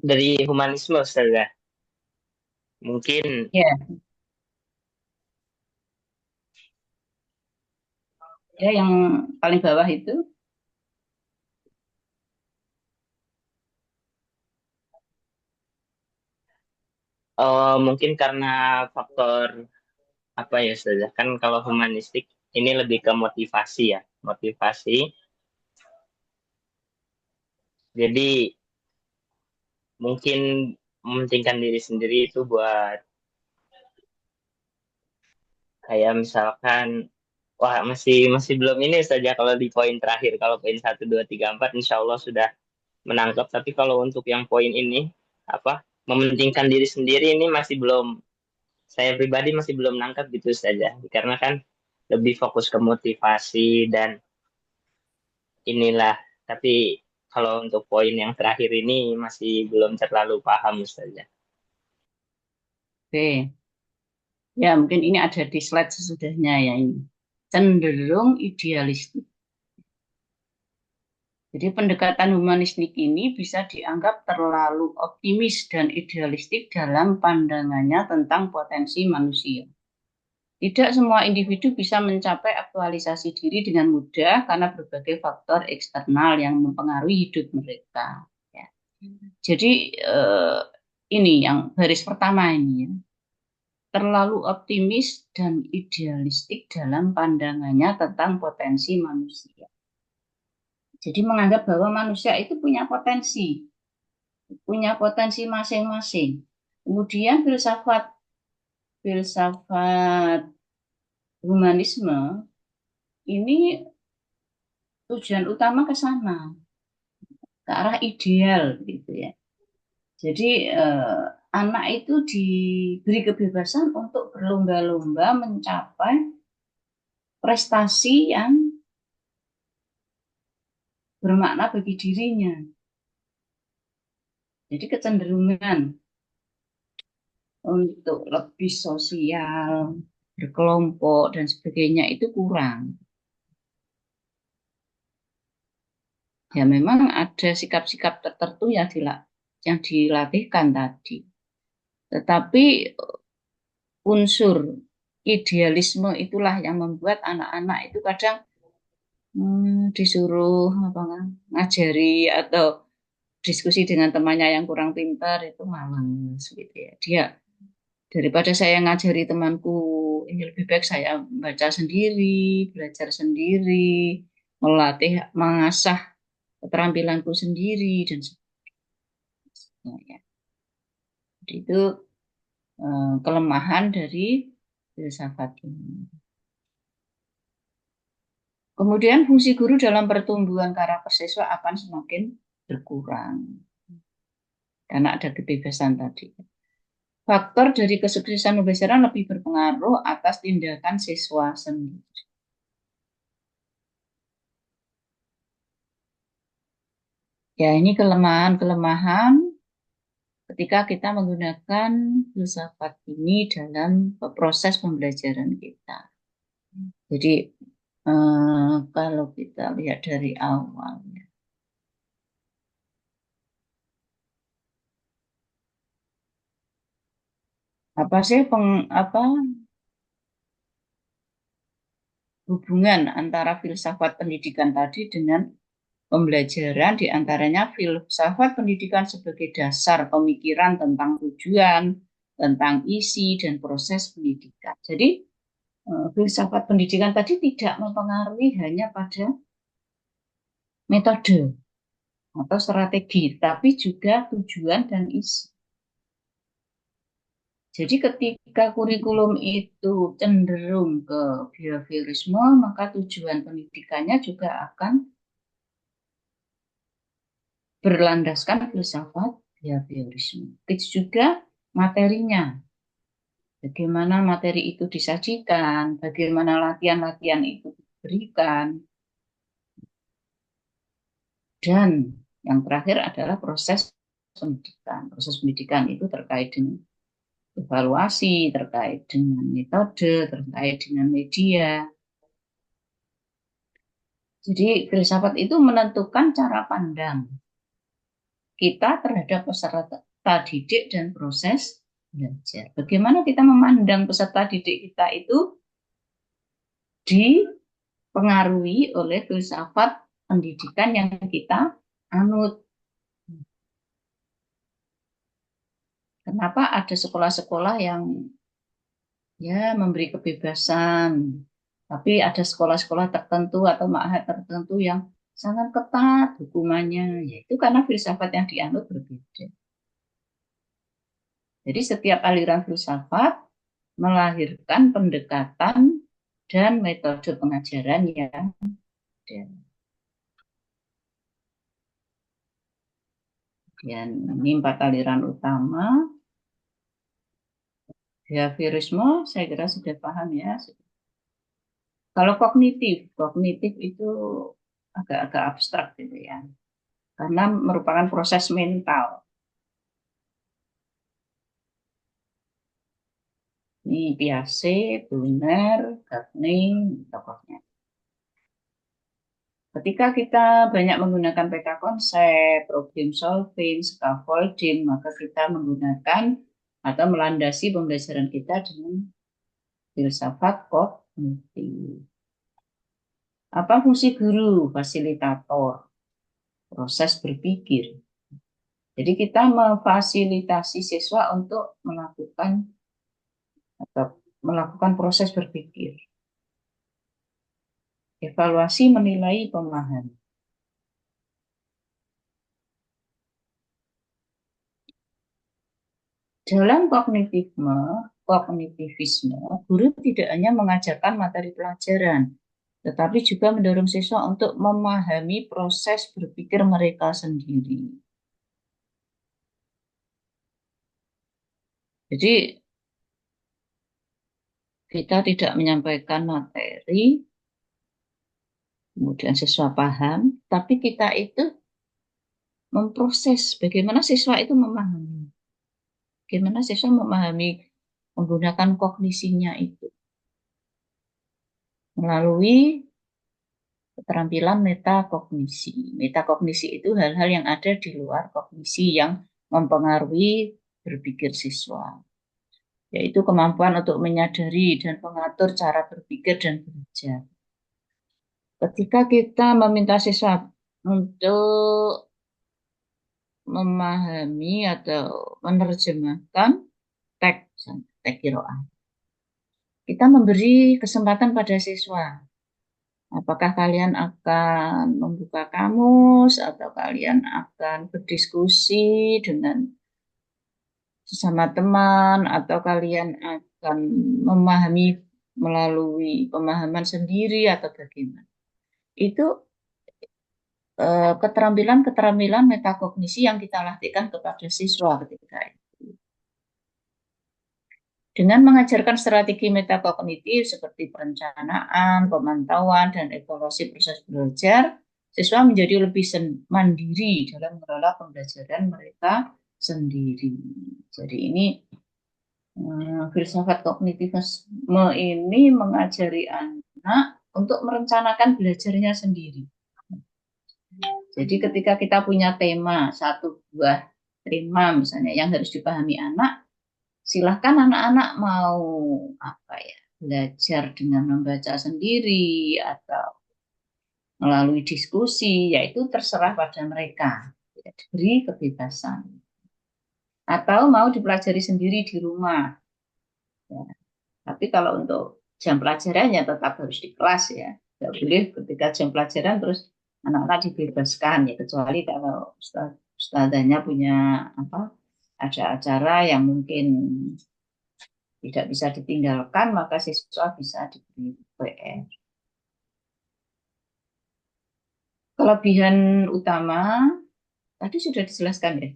[SPEAKER 9] Dari humanisme, Ustazah. Mungkin
[SPEAKER 1] Ya. Ya, yang paling bawah itu.
[SPEAKER 9] Mungkin karena faktor apa ya, Ustazah? Kan kalau humanistik ini lebih ke motivasi ya, motivasi. Jadi mungkin mementingkan diri sendiri itu buat kayak misalkan, wah masih belum ini saja kalau di poin terakhir. Kalau poin 1, 2, 3, 4 insya Allah sudah menangkap. Tapi kalau untuk yang poin ini, apa mementingkan diri sendiri ini masih belum, saya pribadi masih belum nangkap gitu saja. Karena kan lebih fokus ke motivasi dan inilah. Tapi kalau untuk poin yang terakhir ini masih belum terlalu paham saja.
[SPEAKER 1] Oke. Ya, mungkin ini ada di slide sesudahnya ya ini. Cenderung idealistik. Jadi pendekatan humanistik ini bisa dianggap terlalu optimis dan idealistik dalam pandangannya tentang potensi manusia. Tidak semua individu bisa mencapai aktualisasi diri dengan mudah karena berbagai faktor eksternal yang mempengaruhi hidup mereka. Ya. Jadi ini yang baris pertama ini ya. Terlalu optimis dan idealistik dalam pandangannya tentang potensi manusia. Jadi menganggap bahwa manusia itu punya potensi masing-masing. Kemudian filsafat humanisme ini tujuan utama ke sana, ke arah ideal gitu ya. Jadi anak itu diberi kebebasan untuk berlomba-lomba mencapai prestasi yang bermakna bagi dirinya. Jadi kecenderungan untuk lebih sosial, berkelompok dan sebagainya itu kurang. Ya memang ada sikap-sikap tertentu yang dilatihkan tadi. Tetapi unsur idealisme itulah yang membuat anak-anak itu kadang disuruh ngajari atau diskusi dengan temannya yang kurang pintar itu malas gitu ya. Dia daripada saya ngajari temanku, ini lebih baik saya baca sendiri, belajar sendiri, melatih, mengasah keterampilanku sendiri dan sebagainya. Jadi itu kelemahan dari filsafat ini. Kemudian fungsi guru dalam pertumbuhan karakter siswa akan semakin berkurang karena ada kebebasan tadi. Faktor dari kesuksesan pembelajaran lebih berpengaruh atas tindakan siswa sendiri. Ya, ini kelemahan ketika kita menggunakan filsafat ini dalam proses pembelajaran kita. Jadi kalau kita lihat dari awal, apa sih hubungan antara filsafat pendidikan tadi dengan pembelajaran, diantaranya filsafat pendidikan sebagai dasar pemikiran tentang tujuan, tentang isi dan proses pendidikan. Jadi filsafat pendidikan tadi tidak mempengaruhi hanya pada metode atau strategi, tapi juga tujuan dan isi. Jadi ketika kurikulum itu cenderung ke behaviorisme, maka tujuan pendidikannya juga akan berlandaskan filsafat behaviorisme. Itu juga materinya. Bagaimana materi itu disajikan, bagaimana latihan-latihan itu diberikan. Dan yang terakhir adalah proses pendidikan. Proses pendidikan itu terkait dengan evaluasi, terkait dengan metode, terkait dengan media. Jadi filsafat itu menentukan cara pandang kita terhadap peserta didik dan proses belajar. Bagaimana kita memandang peserta didik kita itu dipengaruhi oleh filsafat pendidikan yang kita anut. Kenapa ada sekolah-sekolah yang memberi kebebasan, tapi ada sekolah-sekolah tertentu atau ma'had tertentu yang sangat ketat hukumannya, yaitu karena filsafat yang dianut berbeda. Jadi setiap aliran filsafat melahirkan pendekatan dan metode pengajaran yang ada. Dan ini 4 aliran utama. Behaviorisme saya kira sudah paham ya. Kalau kognitif itu agak-agak abstrak gitu ya. Karena merupakan proses mental. Ini Piaget, Brunner, Gardner, tokohnya. Ketika kita banyak menggunakan peta konsep, problem solving, scaffolding, maka kita menggunakan atau melandasi pembelajaran kita dengan filsafat kognitif. Apa fungsi guru? Fasilitator, proses berpikir. Jadi kita memfasilitasi siswa untuk melakukan proses berpikir. Evaluasi, menilai, pemahaman. Dalam kognitivisme, guru tidak hanya mengajarkan materi pelajaran, tetapi juga mendorong siswa untuk memahami proses berpikir mereka sendiri. Jadi, kita tidak menyampaikan materi, kemudian siswa paham, tapi kita itu memproses bagaimana siswa itu memahami. Bagaimana siswa memahami menggunakan kognisinya itu. Melalui keterampilan metakognisi. Metakognisi itu hal-hal yang ada di luar kognisi yang mempengaruhi berpikir siswa. yaitu kemampuan untuk menyadari dan mengatur cara berpikir dan belajar. Ketika kita meminta siswa untuk memahami atau menerjemahkan teks qiraah, kita memberi kesempatan pada siswa. Apakah kalian akan membuka kamus atau kalian akan berdiskusi dengan sesama teman atau kalian akan memahami melalui pemahaman sendiri atau bagaimana. Itu keterampilan-keterampilan metakognisi yang kita latihkan kepada siswa ketika itu. Dengan mengajarkan strategi metakognitif seperti perencanaan, pemantauan, dan evaluasi proses belajar, siswa menjadi lebih mandiri dalam mengelola pembelajaran mereka sendiri. Jadi ini filsafat kognitivisme ini mengajari anak untuk merencanakan belajarnya sendiri. Jadi ketika kita punya tema, satu buah tema misalnya yang harus dipahami anak, silahkan anak-anak mau belajar dengan membaca sendiri atau melalui diskusi, yaitu terserah pada mereka, diberi kebebasan. Atau mau dipelajari sendiri di rumah. Ya. Tapi kalau untuk jam pelajarannya tetap harus di kelas ya. Tidak boleh ketika jam pelajaran terus anak-anak dibebaskan ya, kecuali kalau ustadzanya punya ada acara yang mungkin tidak bisa ditinggalkan, maka siswa bisa diberi PR. Kelebihan utama tadi sudah dijelaskan ya.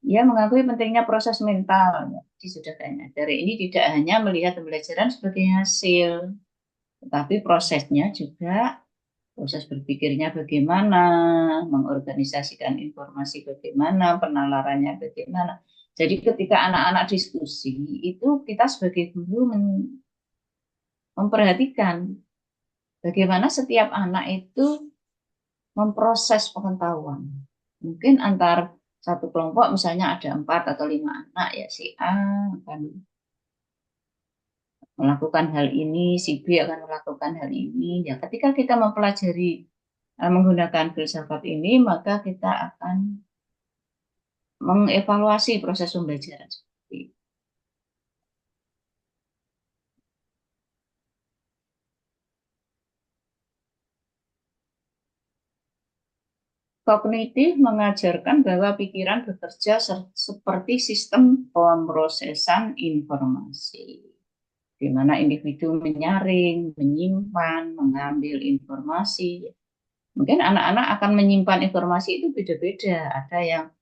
[SPEAKER 1] Ia mengakui pentingnya proses mental. Jadi sudah kayaknya dari ini tidak hanya melihat pembelajaran sebagai hasil, tetapi prosesnya juga, proses berpikirnya bagaimana, mengorganisasikan informasi bagaimana, penalarannya bagaimana. Jadi ketika anak-anak diskusi, itu kita sebagai guru memperhatikan bagaimana setiap anak itu memproses pengetahuan. Mungkin antar satu kelompok misalnya ada 4 atau 5 anak ya, si A akan melakukan hal ini, si B akan melakukan hal ini. Ya, ketika kita mempelajari menggunakan filsafat ini, maka kita akan mengevaluasi proses pembelajaran seperti itu. Kognitif mengajarkan bahwa pikiran bekerja seperti sistem pemrosesan informasi, di mana individu menyaring, menyimpan, mengambil informasi. Mungkin anak-anak akan menyimpan informasi itu beda-beda. Ada yang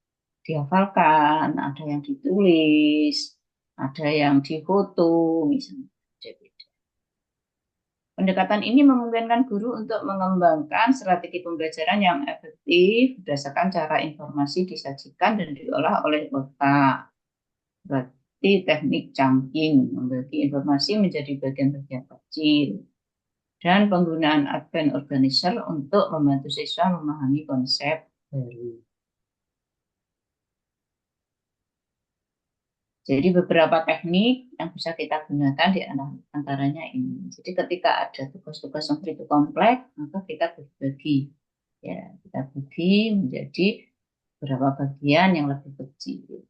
[SPEAKER 1] dihafalkan, ada yang ditulis, ada yang difoto, misalnya. Pendekatan ini memungkinkan guru untuk mengembangkan strategi pembelajaran yang efektif berdasarkan cara informasi disajikan dan diolah oleh otak. Berarti teknik chunking, membagi informasi menjadi bagian-bagian kecil. Dan penggunaan advent organizer untuk membantu siswa memahami konsep baru. Jadi beberapa teknik yang bisa kita gunakan di antaranya ini. Jadi ketika ada tugas-tugas yang begitu kompleks, maka kita berbagi. Ya, kita bagi menjadi beberapa bagian yang lebih kecil.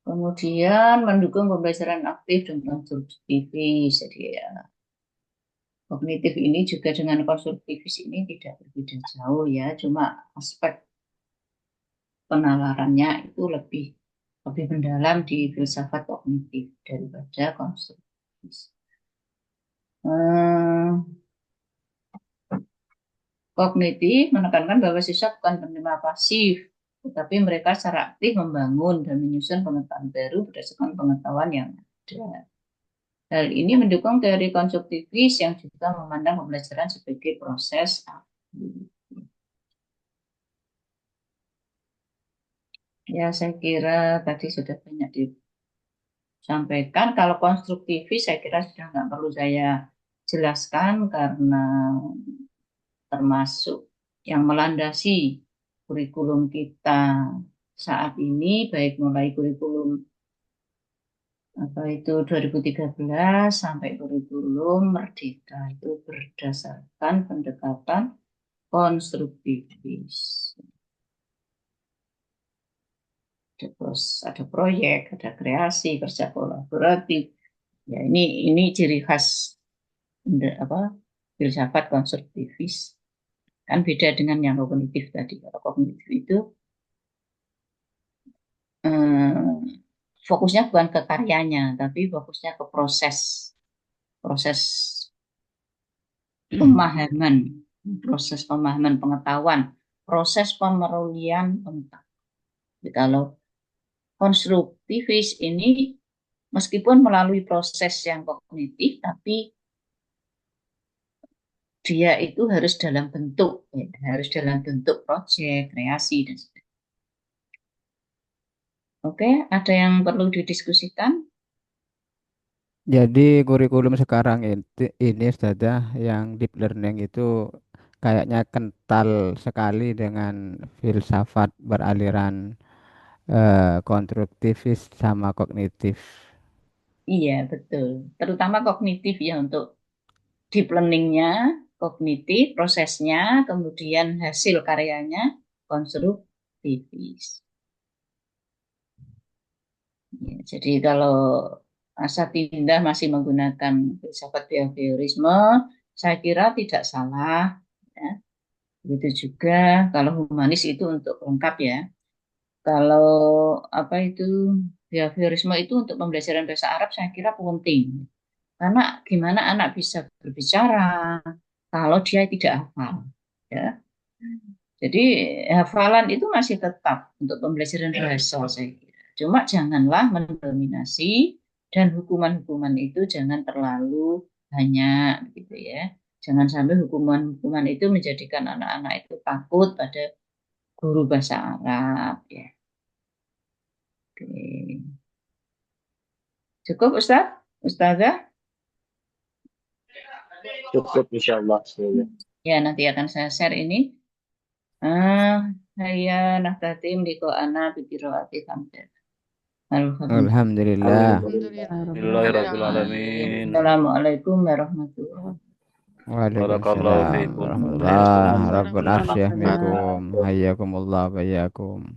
[SPEAKER 1] Kemudian mendukung pembelajaran aktif dan konstruktivis. Jadi ya, kognitif ini juga dengan konstruktivis ini tidak berbeda jauh ya, cuma aspek penalarannya itu lebih mendalam di filsafat kognitif daripada konstruktivis. Kognitif menekankan bahwa siswa bukan penerima pasif, tetapi mereka secara aktif membangun dan menyusun pengetahuan baru berdasarkan pengetahuan yang ada. Hal ini mendukung teori konstruktivis yang juga memandang pembelajaran sebagai proses aktif. Ya, saya kira tadi sudah banyak disampaikan. Kalau konstruktivis saya kira sudah nggak perlu saya jelaskan karena termasuk yang melandasi kurikulum kita saat ini, baik mulai kurikulum apa itu 2013 sampai kurikulum Merdeka itu berdasarkan pendekatan konstruktivis. Terus ada proyek, ada kreasi, kerja kolaboratif. Ya ini ciri khas filsafat konstruktivis. Kan beda dengan yang kognitif tadi. Kalau kognitif itu fokusnya bukan ke karyanya, tapi fokusnya ke proses pemahaman, proses pemahaman pengetahuan, proses pemerulian pengetahuan. Jadi kalau konstruktivis ini meskipun melalui proses yang kognitif, tapi dia itu harus dalam bentuk, proyek, kreasi dan sebagainya. Oke, ada yang perlu didiskusikan?
[SPEAKER 5] Jadi kurikulum sekarang ini Ustazah yang deep learning itu kayaknya kental sekali dengan filsafat beraliran konstruktivis sama kognitif.
[SPEAKER 1] Iya, betul. Terutama kognitif ya, untuk deep learning-nya, kognitif, prosesnya, kemudian hasil karyanya konstruktivis. Ya, jadi kalau Asatideh masih menggunakan filsafat behaviorisme, saya kira tidak salah. Ya. Begitu juga kalau humanis itu untuk lengkap ya. Kalau behaviorisme itu untuk pembelajaran bahasa Arab saya kira penting. Karena gimana anak bisa berbicara kalau dia tidak hafal, ya. Jadi hafalan itu masih tetap untuk pembelajaran bahasa saya kira. Cuma janganlah mendominasi dan hukuman-hukuman itu jangan terlalu banyak gitu ya. Jangan sampai hukuman-hukuman itu menjadikan anak-anak itu takut pada guru bahasa Arab ya. Oke. Cukup Ustaz? Ustazah?
[SPEAKER 9] Cukup insyaallah.
[SPEAKER 1] Ya, nanti akan saya share ini. Saya nahtatim di ana biqiraati hamdan.
[SPEAKER 5] Alhamdulillah.
[SPEAKER 8] Alhamdulillahirrahmanirrahim.
[SPEAKER 1] Assalamualaikum warahmatullahi wabarakatuh.
[SPEAKER 8] Barakallahu
[SPEAKER 5] Waalaikumsalam
[SPEAKER 8] fiikum.
[SPEAKER 5] warahmatullahi. Rabbana asyhamikum. Hayyakumullah wa iyyakum.